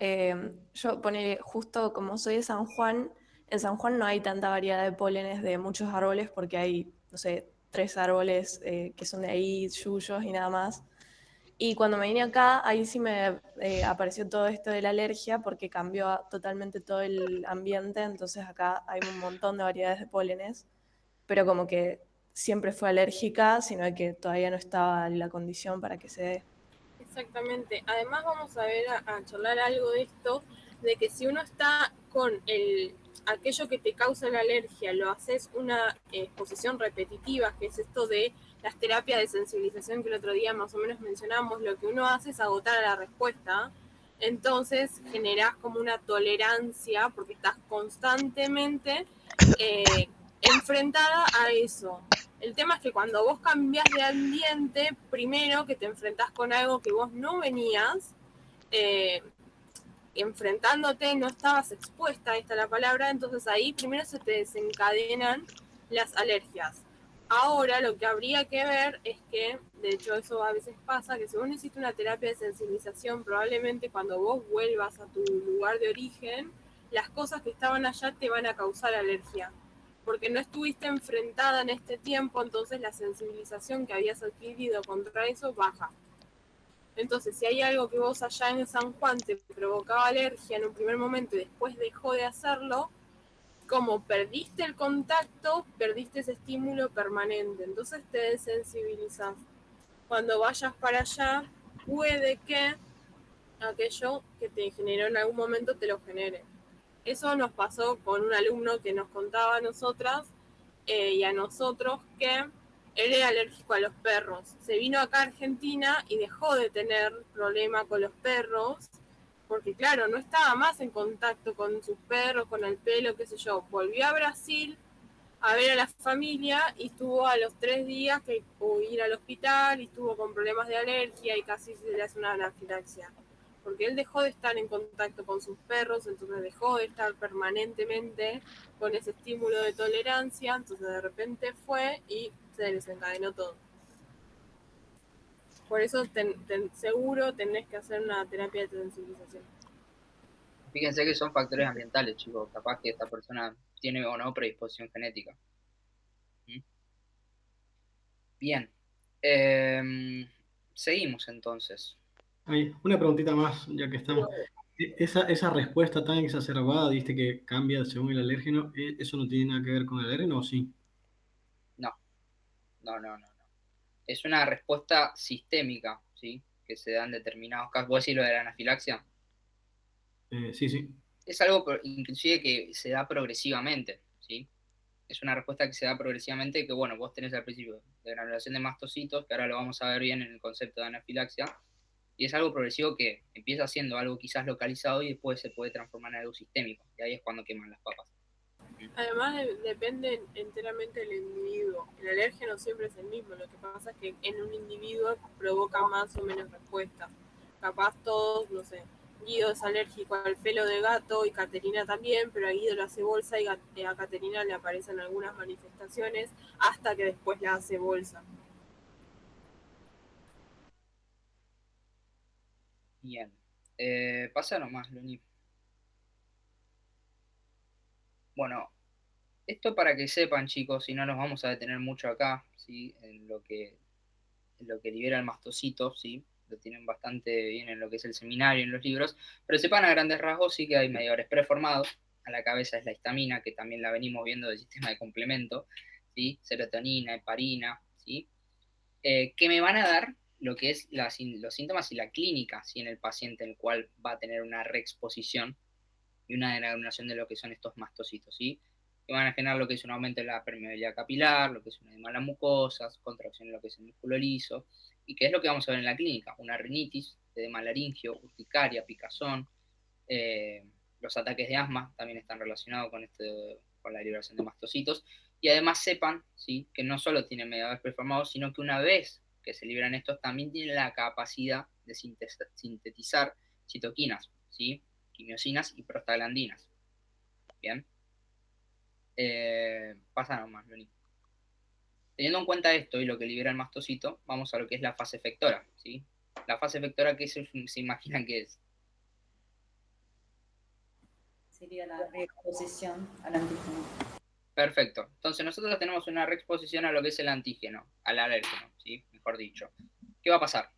yo ponele justo como soy de San Juan, en San Juan no hay tanta variedad de pólenes de muchos árboles porque hay, no sé, 3 árboles que son de ahí, yuyos y nada más. Y cuando me vine acá, ahí sí me apareció todo esto de la alergia porque cambió totalmente todo el ambiente, entonces acá hay un montón de variedades de pólenes, pero como que siempre fue alérgica, sino que todavía no estaba en la condición para que se dé. Exactamente. Además vamos a ver a charlar algo de esto, de que si uno está con aquello que te causa la alergia, lo haces una exposición repetitiva, que es esto de las terapias de sensibilización que el otro día más o menos mencionamos, lo que uno hace es agotar a la respuesta, entonces generás como una tolerancia, porque estás constantemente enfrentada a eso. El tema es que cuando vos cambiás de ambiente, primero que te enfrentás con algo que vos no venías enfrentándote, no estabas expuesta, esta es la palabra, entonces ahí primero se te desencadenan las alergias. Ahora lo que habría que ver es que, de hecho eso a veces pasa, que si vos necesitas una terapia de sensibilización, probablemente cuando vos vuelvas a tu lugar de origen, las cosas que estaban allá te van a causar alergia, porque no estuviste enfrentada en este tiempo, entonces la sensibilización que habías adquirido contra eso baja. Entonces, si hay algo que vos allá en San Juan te provocaba alergia en un primer momento y después dejó de hacerlo, como perdiste el contacto, perdiste ese estímulo permanente, entonces te desensibilizás. Cuando vayas para allá, puede que aquello que te generó en algún momento te lo genere. Eso nos pasó con un alumno que nos contaba a nosotras y a nosotros que él era alérgico a los perros. Se vino acá a Argentina y dejó de tener problema con los perros, porque claro, no estaba más en contacto con sus perros, con el pelo, qué sé yo. Volvió a Brasil a ver a la familia y estuvo a los 3 días que pudo ir al hospital y estuvo con problemas de alergia y casi se le hace una anafilaxia. Porque él dejó de estar en contacto con sus perros, entonces dejó de estar permanentemente con ese estímulo de tolerancia, entonces de repente fue y se desencadenó todo. Por eso seguro tenés que hacer una terapia de sensibilización. Fíjense que son factores ambientales, chicos. Capaz que esta persona tiene o no predisposición genética. ¿Mm? Bien. Seguimos entonces. Hay una preguntita más, ya que estamos. Esa respuesta tan exacerbada, viste que cambia según el alérgeno, ¿eso no tiene nada que ver con el alérgeno o sí? No. Es una respuesta sistémica, ¿sí? Que se da en determinados casos. ¿Vos decís lo de la anafilaxia? Sí. Es algo inclusive que se da progresivamente, ¿sí? Es una respuesta que se da progresivamente que, bueno, vos tenés al principio de granulación de mastocitos, que ahora lo vamos a ver bien en el concepto de anafilaxia, y es algo progresivo que empieza siendo algo quizás localizado y después se puede transformar en algo sistémico, y ahí es cuando queman las papas. Además depende enteramente del individuo. El alérgeno siempre es el mismo, lo que pasa es que en un individuo provoca más o menos respuesta. Capaz todos, no sé, Guido es alérgico al pelo de gato y Caterina también, pero a Guido le hace bolsa y a Caterina le aparecen algunas manifestaciones hasta que después le hace bolsa. Bien. Pasa nomás, Loni. Bueno, esto para que sepan, chicos, y no nos vamos a detener mucho acá, ¿sí? En lo que libera el mastocito, ¿sí? Lo tienen bastante bien en lo que es el seminario, en los libros, pero sepan a grandes rasgos sí que hay mediadores preformados. A la cabeza es la histamina, que también la venimos viendo del sistema de complemento, ¿sí? Serotonina, heparina, ¿sí? Que me van a dar lo que es los síntomas y la clínica, ¿sí? En el paciente, en el cual va a tener una reexposición y una degranulación de lo que son estos mastocitos, ¿sí? Que van a generar lo que es un aumento de la permeabilidad capilar, lo que es un edema de las mucosas, contracción en lo que es el músculo liso, y que es lo que vamos a ver en la clínica, una rinitis, edema laringio, urticaria, picazón, los ataques de asma también están relacionados con la liberación de mastocitos, y además sepan, ¿sí? Que no solo tienen mediadores preformados, sino que una vez que se liberan estos, también tienen la capacidad de sintetizar citoquinas, ¿sí? Quimiosinas y prostaglandinas. Bien. Pasa nomás, Loni. Teniendo en cuenta esto y lo que libera el mastocito, vamos a lo que es la fase efectora, ¿sí? La fase efectora, ¿qué se imaginan que es? Sería la reexposición al antígeno. Perfecto. Entonces nosotros tenemos una reexposición a lo que es el antígeno, al alérgeno, ¿sí? Mejor dicho. ¿Qué va a pasar?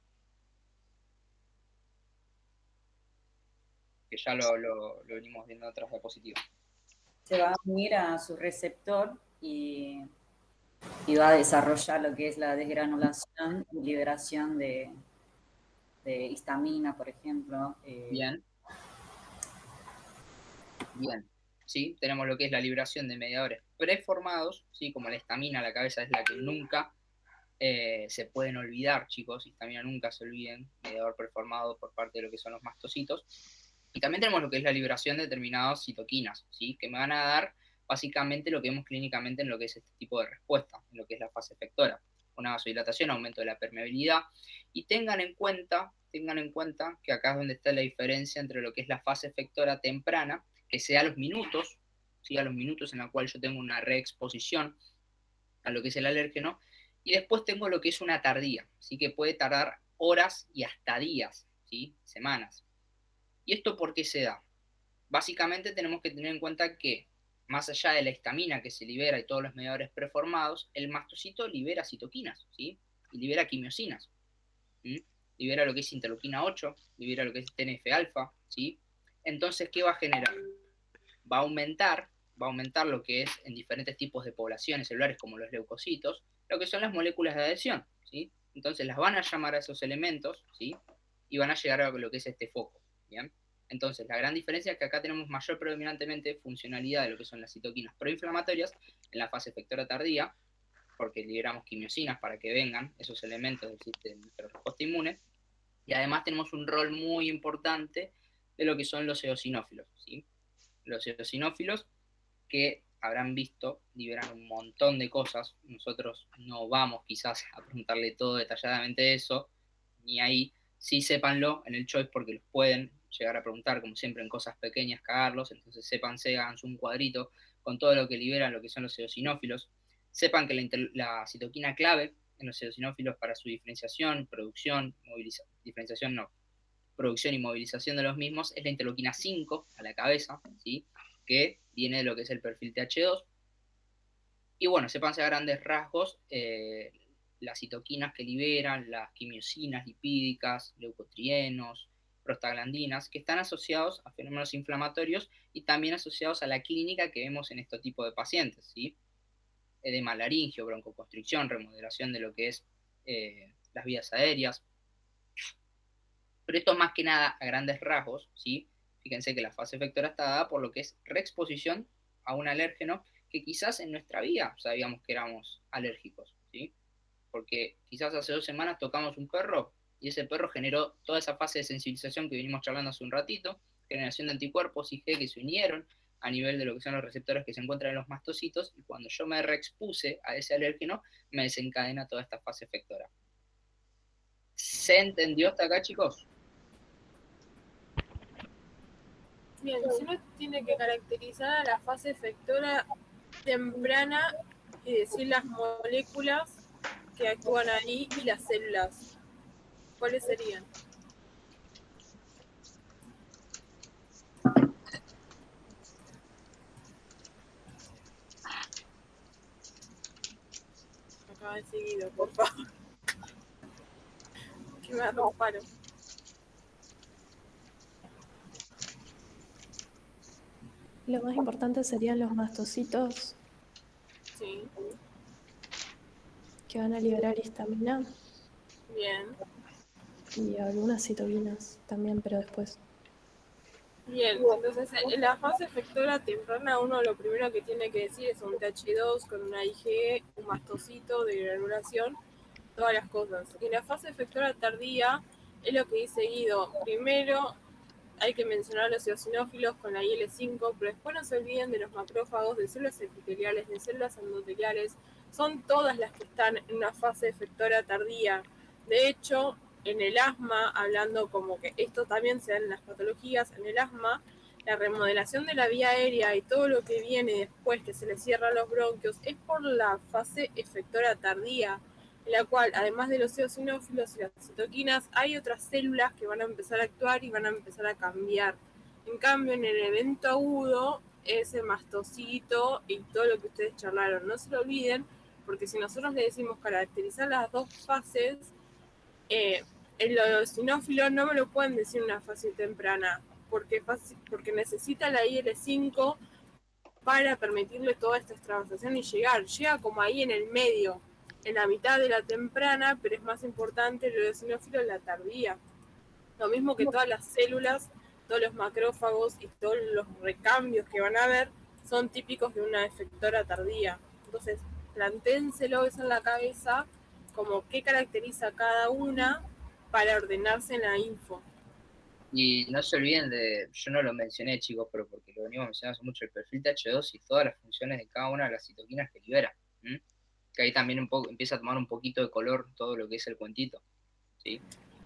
Que ya lo venimos viendo en otras diapositivas. Se va a unir a su receptor y va a desarrollar lo que es la desgranulación y liberación de histamina, por ejemplo. Bien. Sí, tenemos lo que es la liberación de mediadores preformados, ¿sí? Como la histamina, la cabeza es la que nunca se pueden olvidar, chicos. Histamina nunca se olviden, mediador preformado por parte de lo que son los mastocitos. Y también tenemos lo que es la liberación de determinadas citoquinas, ¿sí? Que me van a dar básicamente lo que vemos clínicamente en lo que es este tipo de respuesta, en lo que es la fase efectora. Una vasodilatación, aumento de la permeabilidad. Y tengan en cuenta que acá es donde está la diferencia entre lo que es la fase efectora temprana, que sea a los minutos, ¿sí? A los minutos en la cual yo tengo una reexposición a lo que es el alérgeno, y después tengo lo que es una tardía, ¿sí? Que puede tardar horas y hasta días, ¿sí? Semanas. ¿Y esto por qué se da? Básicamente tenemos que tener en cuenta que, más allá de la histamina que se libera y todos los mediadores preformados, el mastocito libera citoquinas, ¿sí? Y libera quimiosinas, ¿sí? Libera lo que es interleuquina 8, libera lo que es TNF-alfa, ¿sí? Entonces, ¿qué va a generar? Va a aumentar lo que es en diferentes tipos de poblaciones celulares, como los leucocitos, lo que son las moléculas de adhesión, ¿sí? Entonces las van a llamar a esos elementos, ¿sí? Y van a llegar a lo que es este foco, ¿bien? Entonces, la gran diferencia es que acá tenemos mayor predominantemente funcionalidad de lo que son las citoquinas proinflamatorias en la fase efectora tardía, porque liberamos quimiosinas para que vengan esos elementos del sistema de nuestra respuesta inmune. Y además tenemos un rol muy importante de lo que son los eosinófilos, ¿sí? Los eosinófilos, que habrán visto, liberan un montón de cosas. Nosotros no vamos quizás a preguntarle todo detalladamente eso, ni ahí. Sí, sépanlo en el choice porque los pueden llegar a preguntar, como siempre, en cosas pequeñas, cagarlos. Entonces sépanse, háganse un cuadrito con todo lo que liberan lo que son los eosinófilos. Sepan que la citoquina clave en los eosinófilos para su diferenciación, producción, producción y movilización de los mismos es la interleuquina 5 a la cabeza, ¿sí? Que viene de lo que es el perfil TH2. Y bueno, sépanse a grandes rasgos las citoquinas que liberan, las quimiosinas lipídicas, leucotrienos, prostaglandinas, que están asociados a fenómenos inflamatorios y también asociados a la clínica que vemos en este tipo de pacientes, ¿sí? Edema laringio, broncoconstricción, remodelación de lo que es las vías aéreas. Pero esto más que nada a grandes rasgos, ¿sí? Fíjense que la fase efectora está dada por lo que es reexposición a un alérgeno que quizás en nuestra vida sabíamos que éramos alérgicos, ¿sí? Porque quizás hace 2 semanas tocamos un perro y ese perro generó toda esa fase de sensibilización que venimos charlando hace un ratito, generación de anticuerpos IgG que se unieron a nivel de lo que son los receptores que se encuentran en los mastocitos, y cuando yo me reexpuse a ese alérgeno, me desencadena toda esta fase efectora. ¿Se entendió hasta acá, chicos? Bien, si uno tiene que caracterizar a la fase efectora temprana y decir las moléculas que actúan ahí y las células, ¿cuáles serían? Acá enseguida, por favor. Que me haga un paro. Lo más importante serían los mastocitos Sí, que van a liberar histamina bien. y algunas citoquinas también, pero después. Bien, entonces en la fase efectora temprana uno lo primero que tiene que decir es un TH2 con una IgE, un mastocito de granulación, todas las cosas. Y la fase efectora tardía es lo que dice Guido. Primero hay que mencionar los eosinófilos con la IL-5, pero después no se olviden de los macrófagos, de células epiteliales, de células endoteliales. Son todas las que están en una fase efectora tardía. De hecho, en el asma, hablando como que esto también se da en las patologías, en el asma, la remodelación de la vía aérea y todo lo que viene después, que se le cierran los bronquios, es por la fase efectora tardía, en la cual, además de los eosinófilos y las citoquinas, hay otras células que van a empezar a actuar y van a empezar a cambiar. En cambio, en el evento agudo, ese mastocito y todo lo que ustedes charlaron, no se lo olviden, porque si nosotros le decimos caracterizar las dos fases, el eosinófilo no me lo pueden decir en una fase temprana, porque necesita la IL-5 para permitirle toda esta extravasación y llegar. Llega como ahí en el medio, en la mitad de la temprana, pero es más importante el eosinófilo en la tardía. Lo mismo que todas las células, todos los macrófagos y todos los recambios que van a haber son típicos de una efectora tardía. Entonces, plantéenselo eso en la cabeza, como qué caracteriza cada una para ordenarse en la info. Y no se olviden yo no lo mencioné, chicos, pero porque lo venimos mencionando mucho, el perfil TH2 y todas las funciones de cada una de las citoquinas que libera. Que ahí también empieza a tomar un poquito de color todo lo que es el cuentito, ¿sí?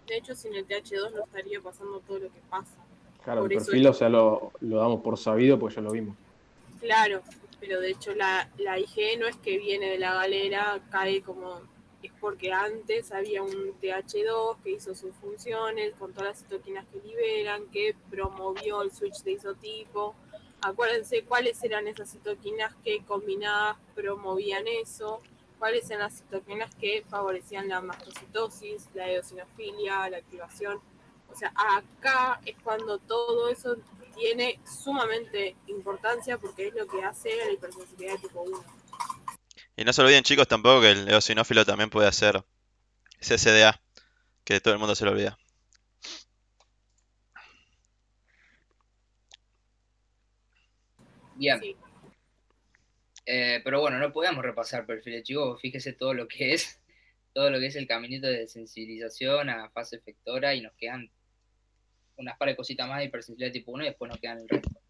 De hecho, sin el TH2 no estaría pasando todo lo que pasa. Claro, el perfil, o sea, lo damos por sabido porque ya lo vimos. Claro, pero de hecho la IgE no es que viene de la galera, cae como... Es porque antes había un TH2 que hizo sus funciones con todas las citoquinas que liberan, que promovió el switch de isotipo. Acuérdense cuáles eran esas citoquinas que combinadas promovían eso, cuáles eran las citoquinas que favorecían la mastocitosis, la eosinofilia, la activación. O sea, acá es cuando todo eso tiene sumamente importancia porque es lo que hace la hipersensibilidad de tipo 1. Y no se olviden, chicos, tampoco que el eosinófilo también puede hacer CCDA, que todo el mundo se lo olvida. Bien. Sí. Pero bueno, no podemos repasar perfiles, chicos. Fíjese todo lo que es el caminito de sensibilización a fase efectora y nos quedan unas par de cositas más de hipersensibilidad tipo 1 y después nos quedan el resto.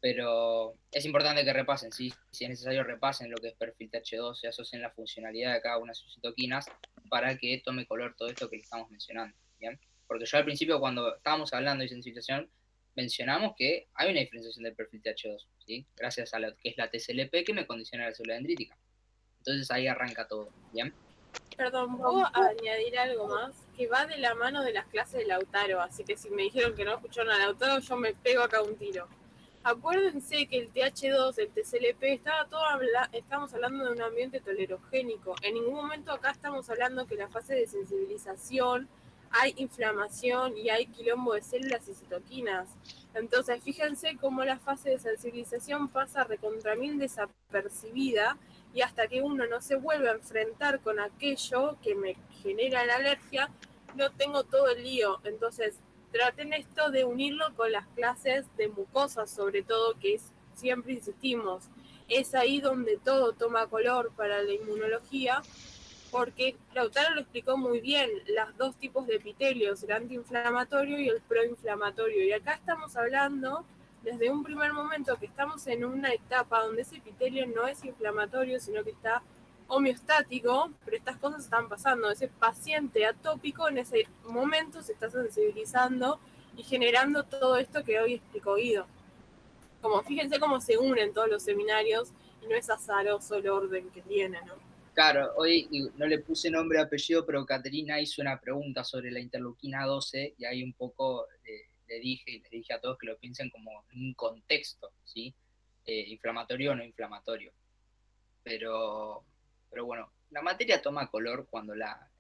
Pero es importante que repasen, ¿sí? Si es necesario repasen lo que es perfil TH2, se asocien la funcionalidad de cada una de sus citoquinas para que tome color todo esto que le estamos mencionando, ¿bien? Porque yo al principio cuando estábamos hablando de sensibilización mencionamos que hay una diferenciación del perfil TH2, ¿sí? Gracias a lo que es la TSLP que me condiciona la célula dendrítica. Entonces ahí arranca todo, ¿bien? Perdón, ¿puedo añadir algo más? Que va de la mano de las clases de Lautaro, así que si me dijeron que no escucharon a Lautaro, yo me pego acá un tiro. Acuérdense que el TH2, el TSLP, estamos hablando de un ambiente tolerogénico. En ningún momento acá estamos hablando que la fase de sensibilización hay inflamación y hay quilombo de células y citoquinas. Entonces, fíjense cómo la fase de sensibilización pasa recontra mil desapercibida y hasta que uno no se vuelve a enfrentar con aquello que me genera la alergia, no tengo todo el lío. Entonces, traten esto de unirlo con las clases de mucosas, sobre todo, que es, siempre insistimos, es ahí donde todo toma color para la inmunología, porque Lautaro lo explicó muy bien, los dos tipos de epitelios, el antiinflamatorio y el proinflamatorio. Y acá estamos hablando desde un primer momento que estamos en una etapa donde ese epitelio no es inflamatorio, sino que está homeostático, pero estas cosas están pasando. Ese paciente atópico en ese momento se está sensibilizando y generando todo esto que hoy explicó Guido. Como fíjense cómo se unen todos los seminarios y no es azaroso el orden que tiene, ¿no? Claro, hoy no le puse nombre y apellido, pero Caterina hizo una pregunta sobre la interleuquina 12 y ahí un poco le dije a todos que lo piensen como en un contexto, ¿sí? Inflamatorio o no inflamatorio. Pero bueno, la materia toma color cuando la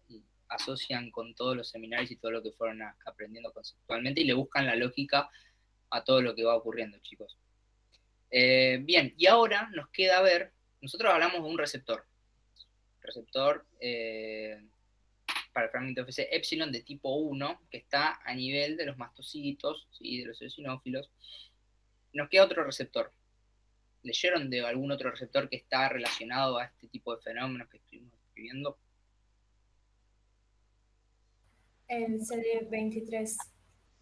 asocian con todos los seminarios y todo lo que fueron aprendiendo conceptualmente y le buscan la lógica a todo lo que va ocurriendo, chicos. Bien, y ahora nos queda ver, nosotros hablamos de un receptor para el fragmento FC epsilon de tipo 1, que está a nivel de los mastocitos, ¿sí? De los eosinófilos. Nos queda otro receptor. ¿Leyeron de algún otro receptor que está relacionado a este tipo de fenómenos que estuvimos describiendo? El CD23.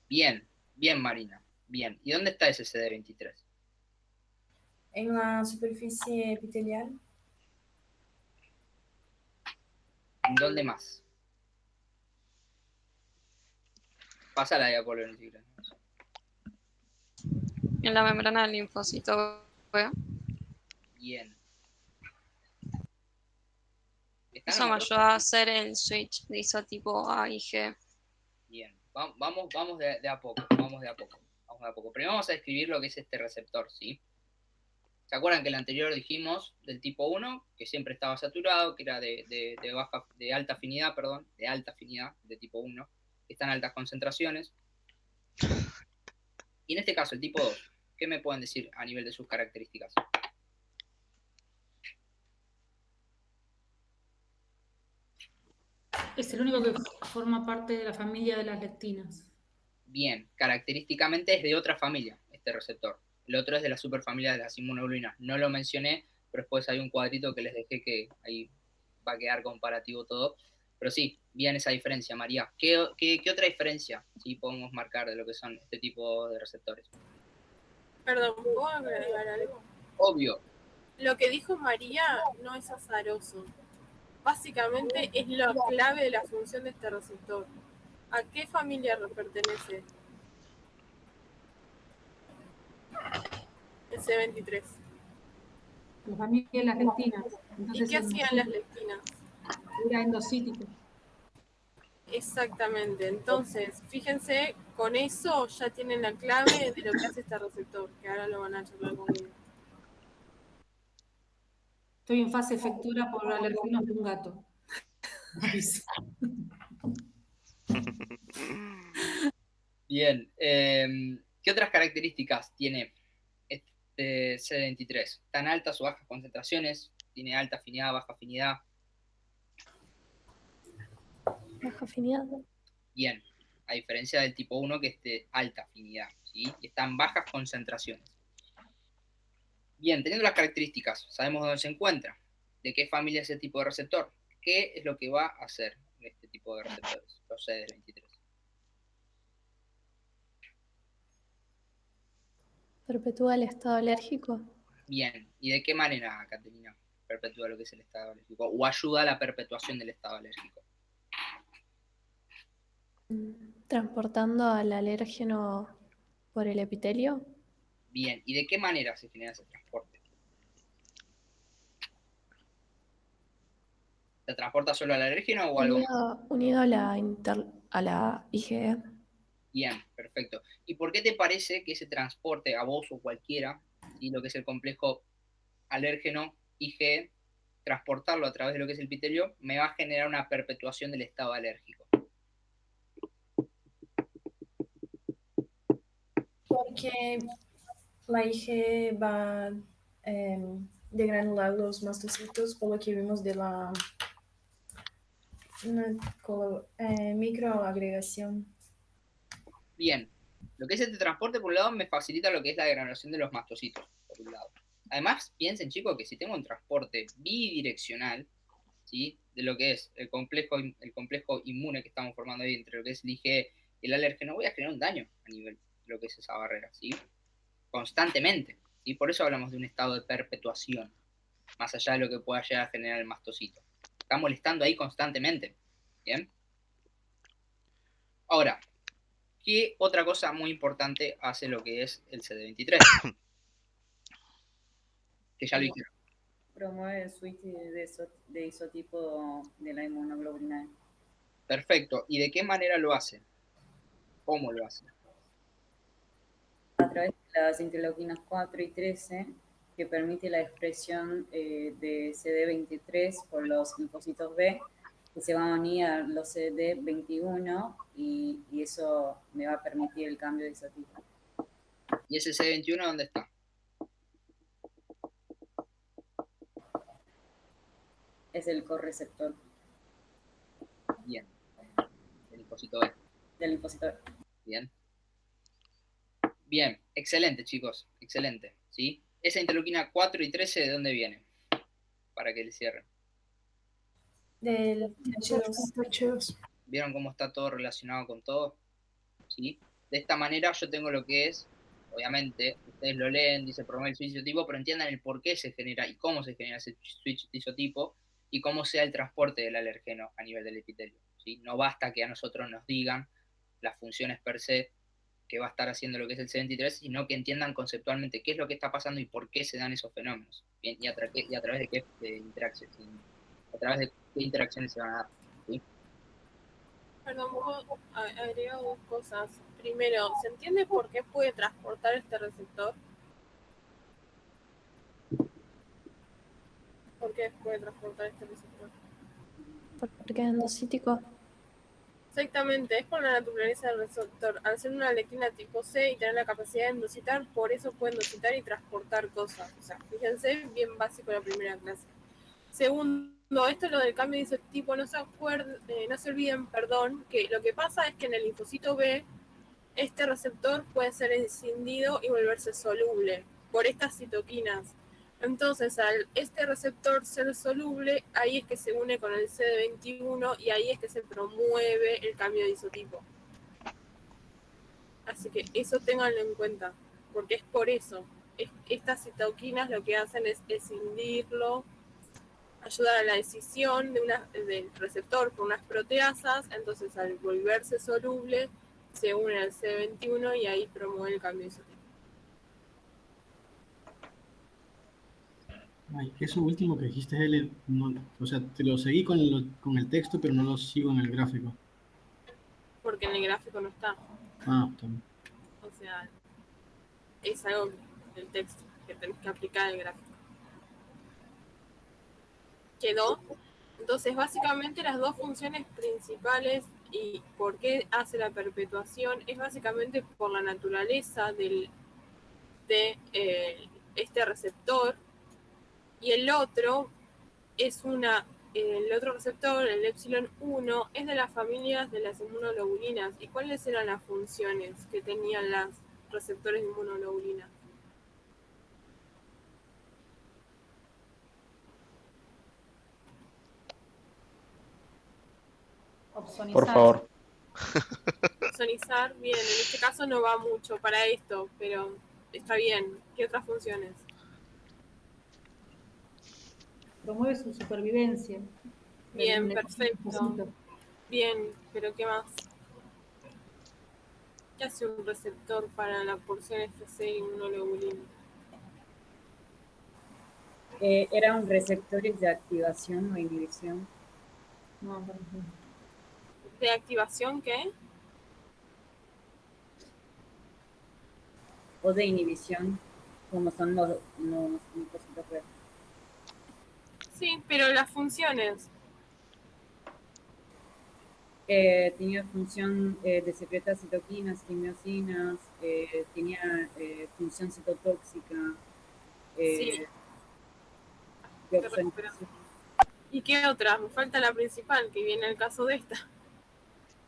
Bien, Marina, bien. ¿Y dónde está ese CD23? En la superficie epitelial. ¿Dónde más? Pasa la diapolo, ni siquiera. En la membrana del linfocito. Bien. Eso me ayuda a hacer el switch de isotipo A y G. Bien, vamos de a poco, Primero vamos a describir lo que es este receptor, ¿sí? ¿Se acuerdan que el anterior dijimos del tipo 1, que siempre estaba saturado, que era de alta afinidad, de tipo 1, que está en altas concentraciones? Y en este caso, el tipo 2, ¿qué me pueden decir a nivel de sus características? Es el único que forma parte de la familia de las lectinas. Bien, característicamente es de otra familia, este receptor. El otro es de la superfamilia de las inmunoglobulinas. No lo mencioné, pero después hay un cuadrito que les dejé que ahí va a quedar comparativo todo. Pero sí, bien esa diferencia, María. ¿Qué otra diferencia sí podemos marcar de lo que son este tipo de receptores? Perdón, ¿puedo agregar algo? Obvio. Lo que dijo María no es azaroso. Básicamente es la clave de la función de este receptor. ¿A qué familia pertenece? El C23. La familia de las lectinas. Entonces, ¿y qué hacían las lectinas? Era endocítico. Exactamente. Entonces, fíjense, con eso ya tienen la clave de lo que hace este receptor, que ahora lo van a charlar conmigo. Estoy en fase efectora por alergenos de un gato. Bien. ¿Qué otras características tiene este CD23? ¿Tan altas o bajas concentraciones? ¿Tiene alta afinidad, baja afinidad? Baja afinidad. Bien, a diferencia del tipo 1 que es de alta afinidad, ¿sí? Y está en bajas concentraciones. Bien, teniendo las características, sabemos dónde se encuentra, de qué familia es ese tipo de receptor, qué es lo que va a hacer este tipo de receptores, los CD23. ¿Perpetúa el estado alérgico? Bien, ¿y de qué manera, Caterina, perpetúa lo que es el estado alérgico? ¿O ayuda a la perpetuación del estado alérgico? ¿Transportando al alérgeno por el epitelio? Bien, ¿y de qué manera se genera ese transporte? ¿Se transporta solo al alérgeno o algo más? Unido a la IgE. Bien, perfecto. ¿Y por qué te parece que ese transporte a vos o cualquiera, ¿sí? Lo que es el complejo alérgeno IgE, transportarlo a través de lo que es el epitelio, me va a generar una perpetuación del estado alérgico? Porque la IgE va degranular los mastocitos, por lo que vimos de la microagregación. Bien, lo que es este transporte, por un lado, me facilita lo que es la degranulación de los mastocitos, por un lado. Además, piensen, chicos, que si tengo un transporte bidireccional, ¿sí? De lo que es el complejo inmune que estamos formando ahí entre lo que es el IgE y el alérgeno, voy a generar un daño a nivel de lo que es esa barrera, ¿sí? Constantemente, ¿sí? Por eso hablamos de un estado de perpetuación, más allá de lo que pueda llegar a generar el mastocito. Está molestando ahí constantemente, ¿bien? Ahora, ¿qué otra cosa muy importante hace lo que es el CD23? Que ya lo dijeron. Promueve el switch de isotipo de la inmunoglobulina E. Perfecto. ¿Y de qué manera lo hace? ¿Cómo lo hace? A través de las interleuquinas 4 y 13, que permite la expresión de CD23 por los linfocitos B, que se van a unir a los CD21 y eso me va a permitir el cambio de isotipo. ¿Y ese CD21 dónde está? Es el correceptor. Bien. El linfocito B. Del linfocito B. Bien. Bien, excelente, chicos. Excelente. ¿Sí? Esa interleuquina 4 y 13, ¿de dónde viene? Para que le cierren. Del TH2. ¿Vieron cómo está todo relacionado con todo? ¿Sí? De esta manera yo tengo lo que es, obviamente, ustedes lo leen, dice promueve el switch isotipo, pero entiendan el por qué se genera y cómo se genera ese switch isotipo y cómo sea el transporte del alergeno a nivel del epitelio, ¿sí? No basta que a nosotros nos digan las funciones per se que va a estar haciendo lo que es el C23, sino que entiendan conceptualmente qué es lo que está pasando y por qué se dan esos fenómenos, ¿bien? Y a través de qué interacciones, a través de qué interacciones se van a dar, ¿sí? Perdón, puedo agregar dos cosas. Primero, ¿se entiende por qué puede transportar este receptor? ¿Por qué puede transportar este receptor? Porque es endocítico. Exactamente, es por la naturaleza del receptor. Al ser una lectina tipo C y tener la capacidad de endocitar, por eso puede endocitar y transportar cosas. O sea, fíjense, bien básico la primera clase. Segundo, esto es lo del cambio de isotipo, no se olviden, que lo que pasa es que en el linfocito B, este receptor puede ser escindido y volverse soluble por estas citoquinas. Entonces, al este receptor ser soluble, ahí es que se une con el CD21 y ahí es que se promueve el cambio de isotipo. Así que eso ténganlo en cuenta, porque es por eso. Estas citoquinas lo que hacen es escindirlo, ayudar a la escisión del receptor por unas proteasas, entonces al volverse soluble, se une al CD21 y ahí promueve el cambio de isotipo. Ay, eso último que dijiste, Ele, no, o sea, te lo seguí con el texto, pero no lo sigo en el gráfico. Porque en el gráfico no está. Ah, también. O sea, es algo del texto que tenés que aplicar en el gráfico. ¿Quedó? Entonces, básicamente las dos funciones principales y por qué hace la perpetuación es básicamente por la naturaleza de este receptor. Y el otro es el otro receptor, el epsilon 1, es de las familias de las inmunoglobulinas. ¿Y cuáles eran las funciones que tenían los receptores de inmunoglobulinas? Por favor. Sonizar, bien, en este caso no va mucho para esto, pero está bien. ¿Qué otras funciones? Promueve su supervivencia. Bien, Del perfecto. mastocito. Bien, pero ¿qué más? ¿Qué hace un receptor para la porción FC inmunoglobulina? Eran receptores de activación o inhibición. No, no. ¿De activación qué? O de inhibición, como son los linfocitos verdes. Sí, pero las funciones. Tenía función de secretar citoquinas, quimiosinas, tenía función citotóxica. Sí. De Te opción- recupero. ¿Y qué otra? Me falta la principal, que viene el caso de esta.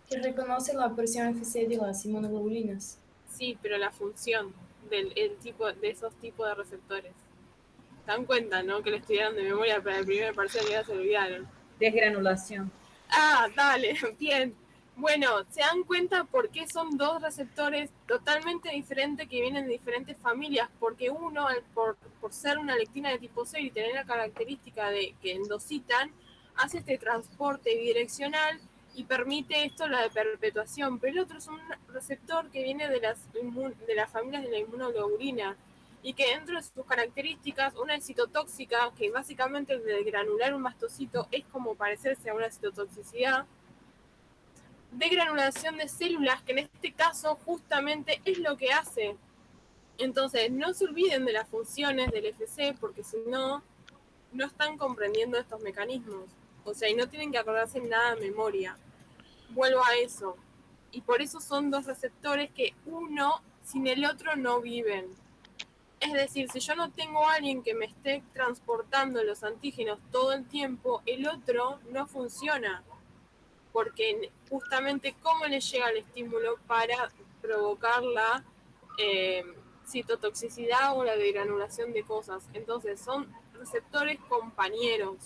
Que reconoce la porción FC de las inmunoglobulinas. Sí, pero la función el tipo, de esos tipos de receptores. ¿Se dan cuenta, no? Que lo estudiaron de memoria para el primer parcial y ya se olvidaron. Desgranulación. Ah, dale, bien. Bueno, ¿se dan cuenta por qué son dos receptores totalmente diferentes que vienen de diferentes familias? Porque uno, por ser una lectina de tipo 6 y tener la característica de que endocitan, hace este transporte bidireccional y permite esto la de perpetuación. Pero el otro es un receptor que viene de las familias de la inmunoglobulina y que dentro de sus características, una es citotóxica, que básicamente el de granular un mastocito es como parecerse a una citotoxicidad, de granulación de células, que en este caso justamente es lo que hace. Entonces, no se olviden de las funciones del FC, porque si no, no están comprendiendo estos mecanismos. O sea, y no tienen que acordarse nada de memoria. Vuelvo a eso. Y por eso son dos receptores que uno sin el otro no viven. Es decir, si yo no tengo a alguien que me esté transportando los antígenos todo el tiempo, el otro no funciona. Porque justamente cómo le llega el estímulo para provocar la citotoxicidad o la degranulación de cosas. Entonces son receptores compañeros.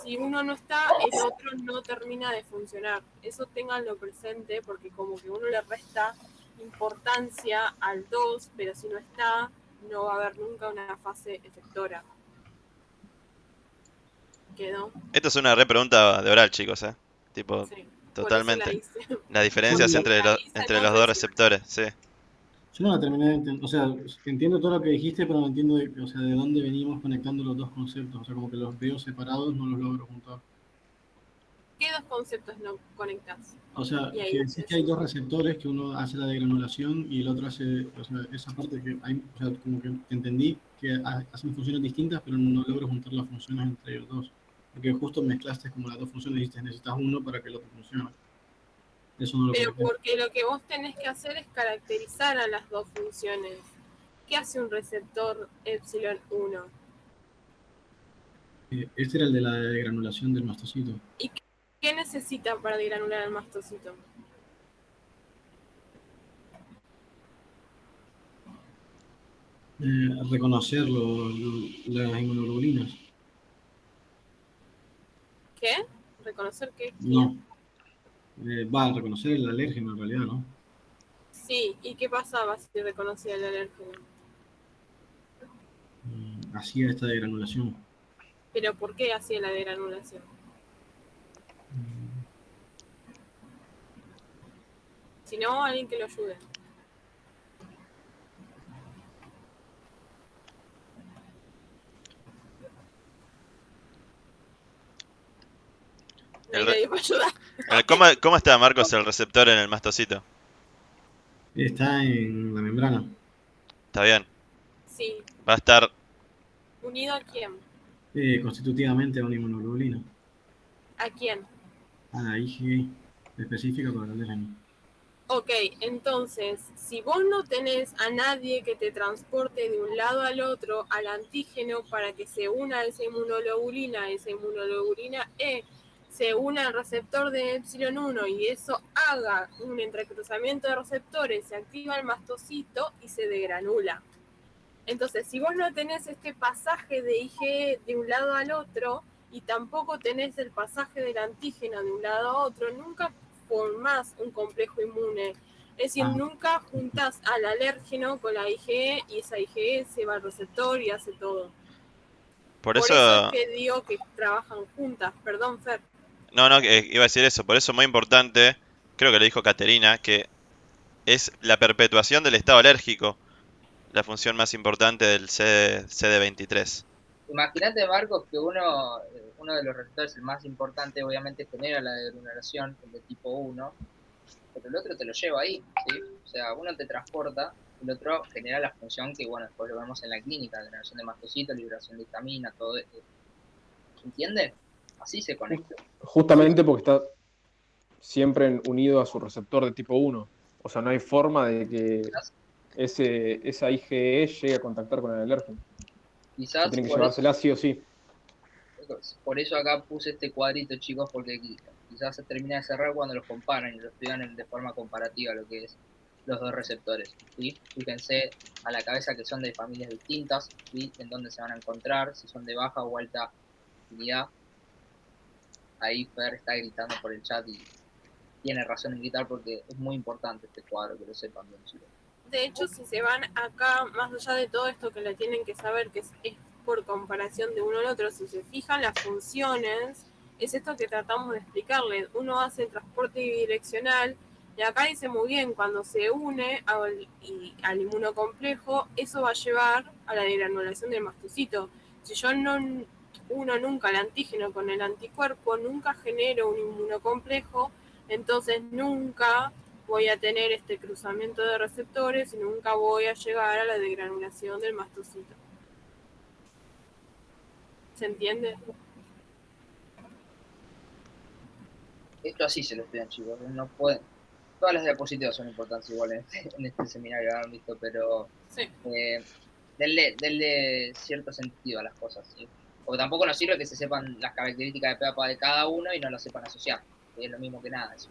Si uno no está, el otro no termina de funcionar. Eso ténganlo presente porque como que uno le resta importancia al 2, pero si no está, no va a haber nunca una fase efectora. ¿Quedó? Esto es una re pregunta de oral, chicos, Tipo, Sí, totalmente. por eso la hice. Las diferencias Bueno, entre los dos receptores, sí. Yo no la terminé de entender. O sea, entiendo todo lo que dijiste, pero no entiendo de dónde venimos conectando los dos conceptos. O sea, como que los veo separados, no los logro juntar. ¿Qué dos conceptos no conectas? O sea, Y ahí que decís que hay dos receptores, que uno hace la degranulación y el otro hace, o sea, esa parte que hay, o sea, como que entendí que hacen funciones distintas, pero no logro juntar las funciones entre ellos dos. Porque justo mezclaste como las dos funciones y dijiste, necesitas uno para que el otro funcione. Eso no lo Pero conecté. porque lo que vos tenés que hacer es caracterizar a las dos funciones. ¿Qué hace un receptor epsilon 1? Este era el de la degranulación del mastocito. ¿Y qué necesita para degranular el mastocito? Reconocer las inmunoglobulinas. ¿Qué? ¿Reconocer qué? No. Reconocer el alérgeno en realidad, ¿no? Sí, ¿y qué pasaba si reconocía el alérgeno? Hacía esta degranulación. ¿Pero por qué hacía la degranulación? Si no, alguien que lo ayude. No hay nadie para ayudar. ¿Cómo está, Marcos, el receptor en el mastocito? Está en la membrana. ¿Está bien? Sí. Va a estar... ¿Unido a quién? Constitutivamente a una inmunoglobulina. ¿A quién? A la IgG, específica para el alérgeno. Ok, entonces, si vos no tenés a nadie que te transporte de un lado al otro al antígeno para que se una esa inmunoglobulina E, se una al receptor de epsilon 1 y eso haga un entrecruzamiento de receptores, se activa el mastocito y se degranula. Entonces, si vos no tenés este pasaje de IgE de un lado al otro, y tampoco tenés el pasaje del antígeno de un lado a otro, nunca formás un complejo inmune. Es decir, nunca juntás al alérgeno con la IgE y esa IgE se va al receptor y hace todo. Por Por eso, eso es que digo que trabajan juntas. Perdón, Fer. no, iba a decir eso, por eso es muy importante, creo que lo dijo Caterina, que es la perpetuación del estado alérgico, la función más importante del CD23. Imagínate, Marcos, que uno de los receptores, el más importante, obviamente genera la degranulación, el de tipo 1, pero el otro te lo lleva ahí, ¿sí? O sea, uno te transporta, el otro genera la función que, bueno, después lo vemos en la clínica, generación de mastocitos, liberación de histamina, todo esto. ¿Se entiende? Así se conecta. Justamente porque está siempre unido a su receptor de tipo 1. O sea, no hay forma de que esa IgE llegue a contactar con el alérgeno. Quizás Se tiene que llevársela sí o sí. por eso acá puse este cuadrito, chicos, porque quizás se termina de cerrar cuando los comparan y lo estudian de forma comparativa lo que es los dos receptores, ¿sí? Fíjense a la cabeza que son de familias distintas, ¿sí? En dónde se van a encontrar, si son de baja o alta afinidad. Ahí Fer está gritando por el chat y tiene razón en gritar porque es muy importante este cuadro, que lo sepan bien, chicos. De hecho, si se van acá, más allá de todo esto que le tienen que saber, que es por comparación de uno al otro, si se fijan las funciones, es esto que tratamos de explicarles. Uno hace el transporte bidireccional, y acá dice muy bien, cuando se une al inmunocomplejo, eso va a llevar a la degranulación del mastocito. Si yo no uno nunca el antígeno con el anticuerpo, nunca genero un inmunocomplejo, entonces nunca voy a tener este cruzamiento de receptores y nunca voy a llegar a la degranulación del mastocito. ¿Se entiende? Esto así se lo estudian, chicos. No pueden. Todas las diapositivas son importantes igual en este seminario, han visto, pero sí. denle cierto sentido a las cosas, ¿sí? Porque tampoco nos sirve que se sepan las características de PAPA de cada uno y no las sepan asociar. Es lo mismo que nada eso.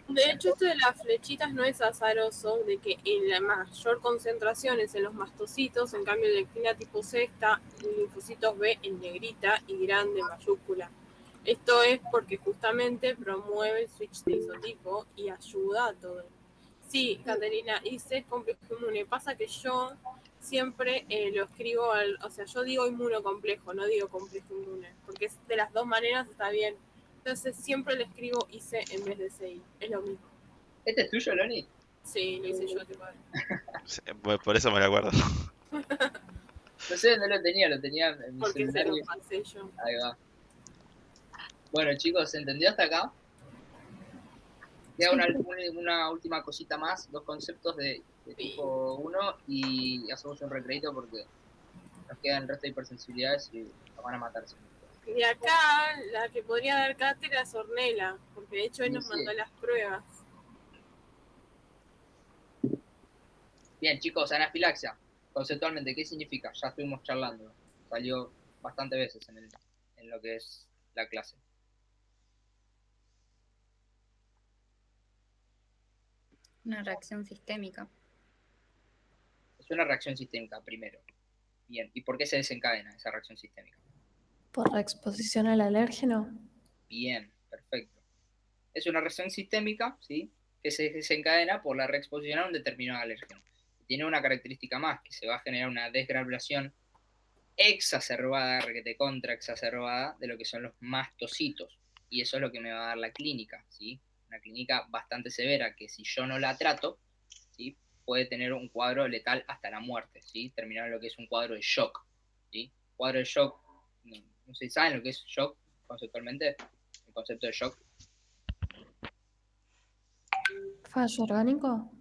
De hecho, esto de las flechitas no es azaroso, de que en la mayor concentración es en los mastocitos, en cambio el fenotipo C está en linfocitos B en negrita y grande en mayúscula. Esto es porque justamente promueve el switch de isotipo y ayuda a todo. Sí, Caterina, hice complejo inmune. Pasa que yo siempre lo escribo, o sea, yo digo inmunocomplejo, no digo complejo inmune, porque de las dos maneras está bien. Entonces siempre le escribo IC en vez de CI. Es lo mismo. ¿Este es tuyo, Loni? Sí, lo hice yo, te padre. Sí, por eso me lo acuerdo. No sé dónde lo tenía en mi porque seminario. se lo pasé yo. Ahí va. Bueno, chicos, ¿se entendió hasta acá? Queda una última cosita más, dos conceptos de tipo 1 y hacemos un recreito porque nos quedan el resto de hipersensibilidades y nos van a matar. Y acá la que podría dar cátedra es Ornella, porque de hecho él nos mandó las pruebas. Bien, chicos, anafilaxia, conceptualmente, ¿qué significa? Ya estuvimos charlando, salió bastantes veces en lo que es la clase. Una reacción sistémica. Es una reacción sistémica, primero. Bien, ¿y por qué se desencadena esa reacción sistémica? ¿Por la exposición al alérgeno? Bien, perfecto. Es una reacción sistémica, ¿sí?, que se desencadena por la reexposición a un determinado alérgeno. Tiene una característica más, que se va a generar una desgranulación exacerbada, requete contra exacerbada, de lo que son los mastocitos. Y eso es lo que me va a dar la clínica, ¿sí? Una clínica bastante severa, que si yo no la trato, ¿sí?, puede tener un cuadro letal hasta la muerte, ¿sí? Terminar en lo que es un cuadro de shock, ¿sí? Cuadro de shock, no sé si saben lo que es shock conceptualmente, el concepto de shock. ¿Fallo orgánico?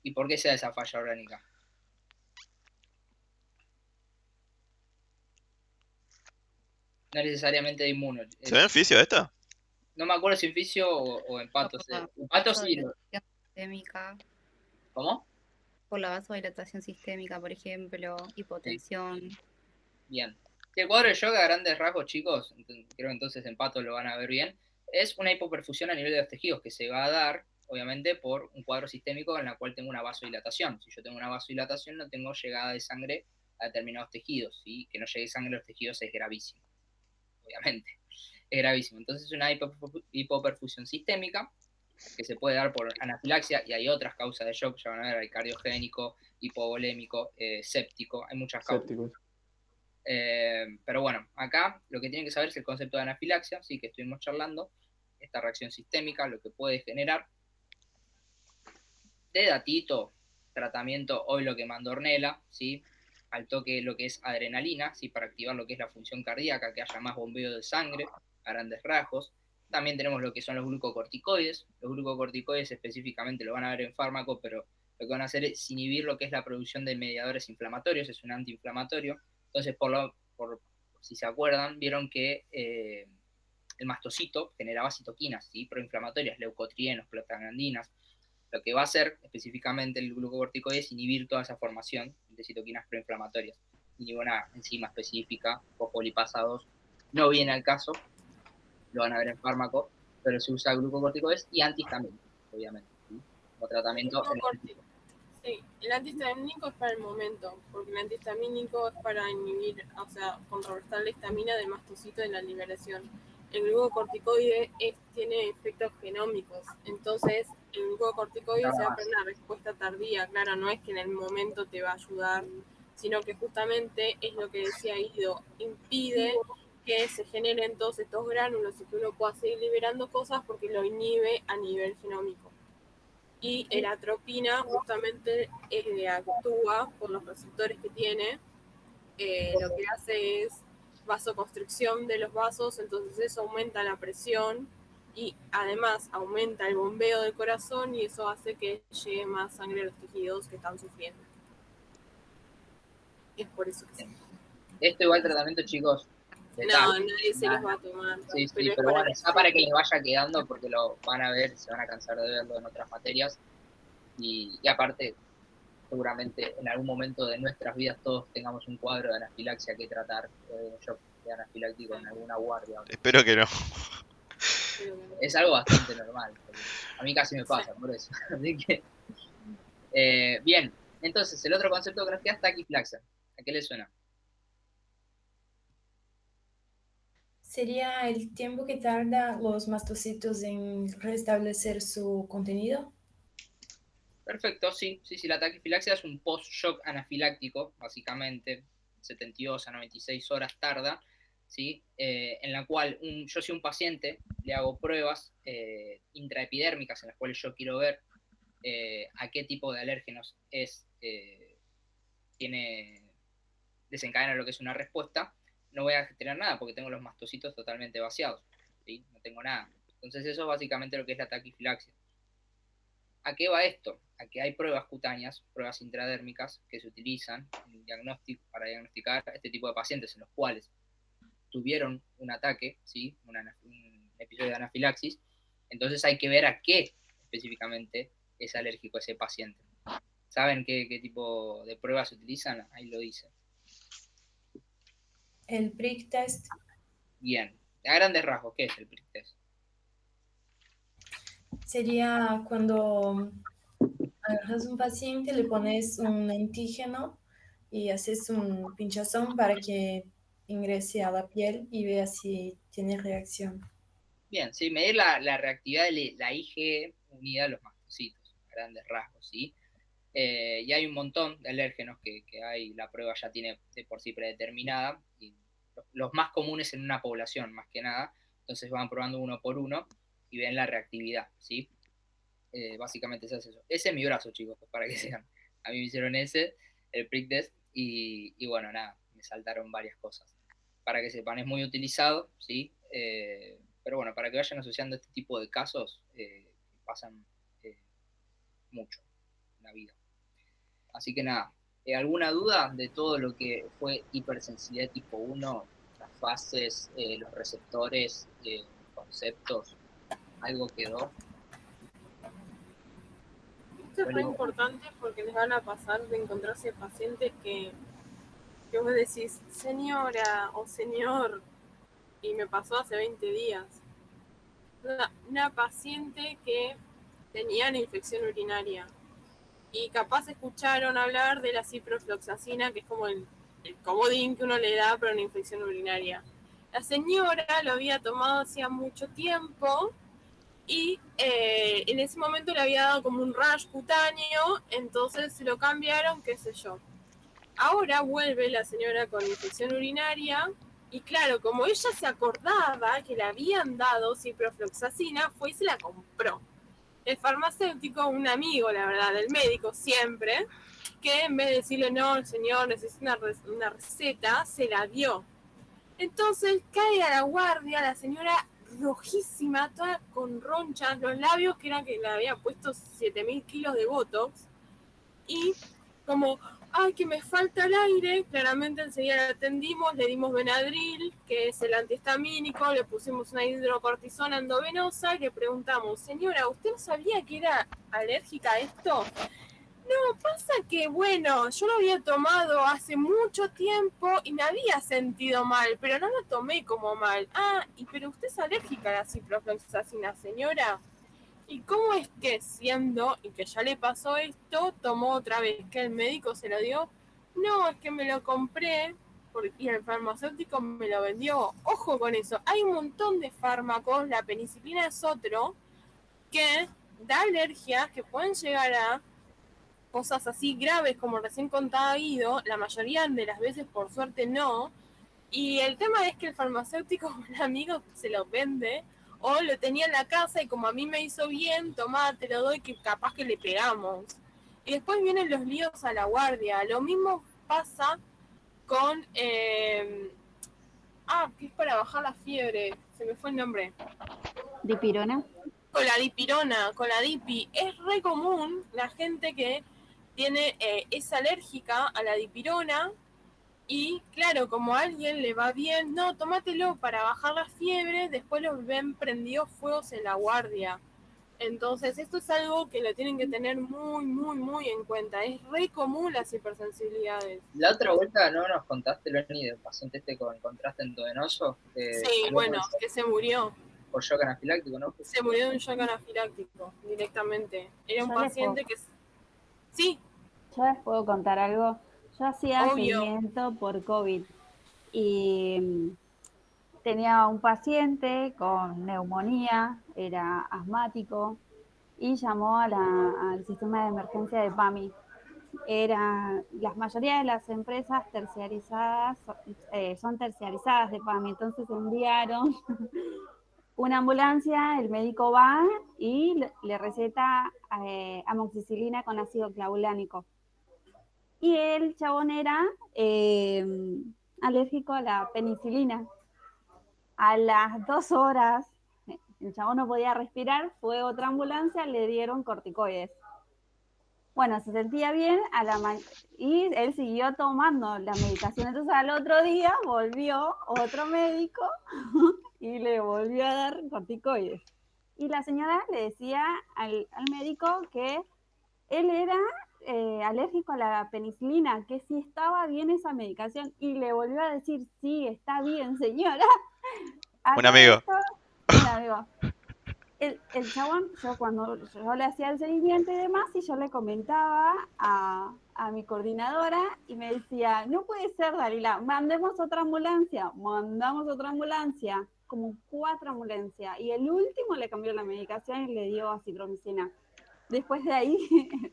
¿Y por qué se da esa falla orgánica? No necesariamente de inmuno. ¿Se ve en fisio esta? No me acuerdo si en fisio o en patos. En patos sí. Sistémica. ¿Cómo? Por la vasodilatación sistémica, por ejemplo, hipotensión. Sí. Bien. El cuadro de shock a grandes rasgos, chicos, creo que entonces en patos lo van a ver bien, es una hipoperfusión a nivel de los tejidos que se va a dar, obviamente, por un cuadro sistémico en el cual tengo una vasodilatación. Si yo tengo una vasodilatación, no tengo llegada de sangre a determinados tejidos, ¿sí? Que no llegue sangre a los tejidos es gravísimo. obviamente. Es gravísimo. Entonces es una hipoperfusión sistémica que se puede dar por anafilaxia y hay otras causas de shock, ya van a ver, hay cardiogénico, hipovolémico, séptico, hay muchas causas. Pero bueno, acá lo que tienen que saber es el concepto de anafilaxia, sí, que estuvimos charlando, esta reacción sistémica, lo que puede generar. De datito, tratamiento, hoy lo que mandó Ornella, ¿sí? Al toque lo que es adrenalina, ¿sí? Para activar lo que es la función cardíaca, que haya más bombeo de sangre, a grandes rasgos. También tenemos lo que son los glucocorticoides. Los glucocorticoides específicamente lo van a ver en fármaco, pero lo que van a hacer es inhibir lo que es la producción de mediadores inflamatorios, es un antiinflamatorio. Entonces, por si se acuerdan, vieron que el mastocito generaba citoquinas, ¿sí? Proinflamatorias, leucotrienos, prostaglandinas. Lo que va a hacer específicamente el glucocorticoide es inhibir toda esa formación de citoquinas proinflamatorias. Ninguna enzima específica, fosfolipasa 2, no viene al caso, lo van a ver en fármaco, pero se usa glucocorticoides y antihistamínicos, obviamente, ¿sí? Como tratamiento. Sí, el antihistamínico es para el momento, porque el antihistamínico es para inhibir, o sea, contrarrestar la histamina del mastocito en la liberación. El glucocorticoide tiene efectos genómicos, entonces el glucocorticoide se va a poner una respuesta tardía, claro, no es que en el momento te va a ayudar, sino que justamente es lo que decía Guido, impide que se generen todos estos gránulos y que uno pueda seguir liberando cosas porque lo inhibe a nivel genómico. Y la atropina justamente actúa por los receptores que tiene, lo que hace es vasoconstricción de los vasos, entonces eso aumenta la presión y además aumenta el bombeo del corazón y eso hace que llegue más sangre a los tejidos que están sufriendo. Es por eso que sí. Esto igual tratamiento, chicos. No, nadie se los va a tomar. Sí, pero bueno, ya para que les vaya quedando, porque lo van a ver, se van a cansar de verlo en otras materias. Y aparte, seguramente en algún momento de nuestras vidas todos tengamos un cuadro de anafilaxia que tratar, yo de anafiláctico en alguna guardia. Espero que no. Es algo bastante normal. A mí casi me pasa, por eso. Así que, bien, entonces el otro concepto que nos queda es taquifilaxia. ¿A qué le suena? ¿Sería el tiempo que tarda los mastocitos en restablecer su contenido? Perfecto, sí, la taquifilaxia es un post-shock anafiláctico, básicamente, 72 a 96 horas tarda, ¿sí? En la cual yo soy un paciente, le hago pruebas intraepidérmicas en las cuales yo quiero ver a qué tipo de alérgenos desencadena lo que es una respuesta. No voy a tener nada porque tengo los mastocitos totalmente vaciados, ¿sí? No tengo nada. Entonces eso es básicamente lo que es la taquifilaxia. ¿A qué va esto? A que hay pruebas cutáneas, pruebas intradérmicas que se utilizan para diagnosticar este tipo de pacientes en los cuales tuvieron un ataque, ¿sí? un episodio de anafilaxis. Entonces hay que ver a qué específicamente es alérgico ese paciente. ¿Saben qué tipo de pruebas se utilizan? Ahí lo dice. El prick test. Bien. A grandes rasgos, ¿qué es el prick test? Sería cuando agarras un paciente, le pones un antígeno y haces un pinchazón para que ingrese a la piel y vea si tiene reacción. Bien, sí, medir la reactividad de la IgE unida a los mastocitos, a grandes rasgos, ¿sí? Y hay un montón de alérgenos que hay, la prueba ya tiene de por sí predeterminada, y los más comunes en una población, más que nada, entonces van probando uno por uno y ven la reactividad, ¿sí? Básicamente se hace eso. Ese es mi brazo, chicos, para que sepan. A mí me hicieron el prick test, y bueno, nada, me saltaron varias cosas. Para que sepan, es muy utilizado, ¿sí? Pero bueno, para que vayan asociando este tipo de casos, pasan mucho en la vida. Así que nada, ¿alguna duda de todo lo que fue hipersensibilidad tipo 1? Las fases, los receptores, conceptos, ¿algo quedó? Esto es muy importante porque les van a pasar de encontrarse pacientes que vos decís, señora o señor, y me pasó hace 20 días. Una paciente que tenía una infección urinaria y capaz escucharon hablar de la ciprofloxacina, que es como el comodín que uno le da para una infección urinaria. La señora lo había tomado hacía mucho tiempo y en ese momento le había dado como un rash cutáneo, entonces se lo cambiaron, qué sé yo. Ahora vuelve la señora con infección urinaria y claro, como ella se acordaba que le habían dado ciprofloxacina, fue y se la compró. El farmacéutico, un amigo, la verdad, del médico siempre, que en vez de decirle no, señor, necesita una receta, se la dio. Entonces cae a la guardia la señora rojísima, toda con ronchas, los labios que eran que le había puesto 7.000 kilos de botox y como, ay, que me falta el aire, claramente enseguida la atendimos, le dimos Benadryl, que es el antihistamínico, le pusimos una hidrocortisona endovenosa y le preguntamos, señora, ¿usted no sabía que era alérgica a esto? No, pasa que, bueno, yo lo había tomado hace mucho tiempo y me había sentido mal, pero no lo tomé como mal. Ah, pero usted es alérgica a la ciprofloxacina, señora. ¿Y cómo es que siendo, y que ya le pasó esto, tomó otra vez que el médico se lo dio? No, es que me lo compré y el farmacéutico me lo vendió. Ojo con eso, hay un montón de fármacos, la penicilina es otro, que da alergias que pueden llegar a cosas así graves como recién contaba Guido, la mayoría de las veces por suerte no, y el tema es que el farmacéutico, un amigo se lo vende, o lo tenía en la casa y como a mí me hizo bien, tomá, te lo doy, que capaz que le pegamos. Y después vienen los líos a la guardia. Lo mismo pasa con... que es para bajar la fiebre, se me fue el nombre. ¿Dipirona? Con la dipirona, con la dipi. Es re común la gente que es alérgica a la dipirona y claro, como a alguien le va bien, no, tómatelo para bajar la fiebre, después los ven prendidos fuegos en la guardia. Entonces esto es algo que lo tienen que tener muy, muy, muy en cuenta. Es re común las hipersensibilidades. La otra vuelta no nos contaste, Loni, del paciente con contraste endovenoso. Sí, bueno, que se murió. Por shock anafiláctico, ¿no? Se murió de un shock anafiláctico directamente. Era un paciente que... Sí. Yo les puedo contar algo. Yo hacía Obvio. seguimiento por COVID y tenía un paciente con neumonía, era asmático y llamó al sistema de emergencia de PAMI. La mayoría de las empresas terciarizadas son terciarizadas de PAMI, entonces enviaron una ambulancia, el médico va y le receta amoxicilina con ácido clavulánico. Y el chabón era alérgico a la penicilina. A las 2 horas, el chabón no podía respirar, fue otra ambulancia, le dieron corticoides. Bueno, se sentía bien y él siguió tomando la medicación. Entonces al otro día volvió otro médico y le volvió a dar corticoides. Y la señora le decía al médico que él era alérgico a la penicilina, que si estaba bien esa medicación, y le volvió a decir, sí, está bien, señora. Un amigo. Un amigo. El chabón, cuando yo le hacía el seguimiento y demás, y yo le comentaba a mi coordinadora, y me decía, no puede ser, Dalila, mandamos otra ambulancia, como 4 ambulancias, y el último le cambió la medicación y le dio acitromicina. Después de ahí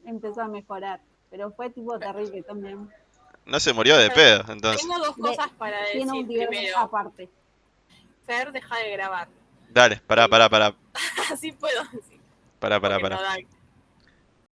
empezó a mejorar, pero fue tipo terrible también. No se murió de pedo, entonces. Tengo 2 cosas para decir. Tiene un video primero. aparte. Fer, deja de grabar. Dale, pará. Así puedo decir. Pará. No, dale.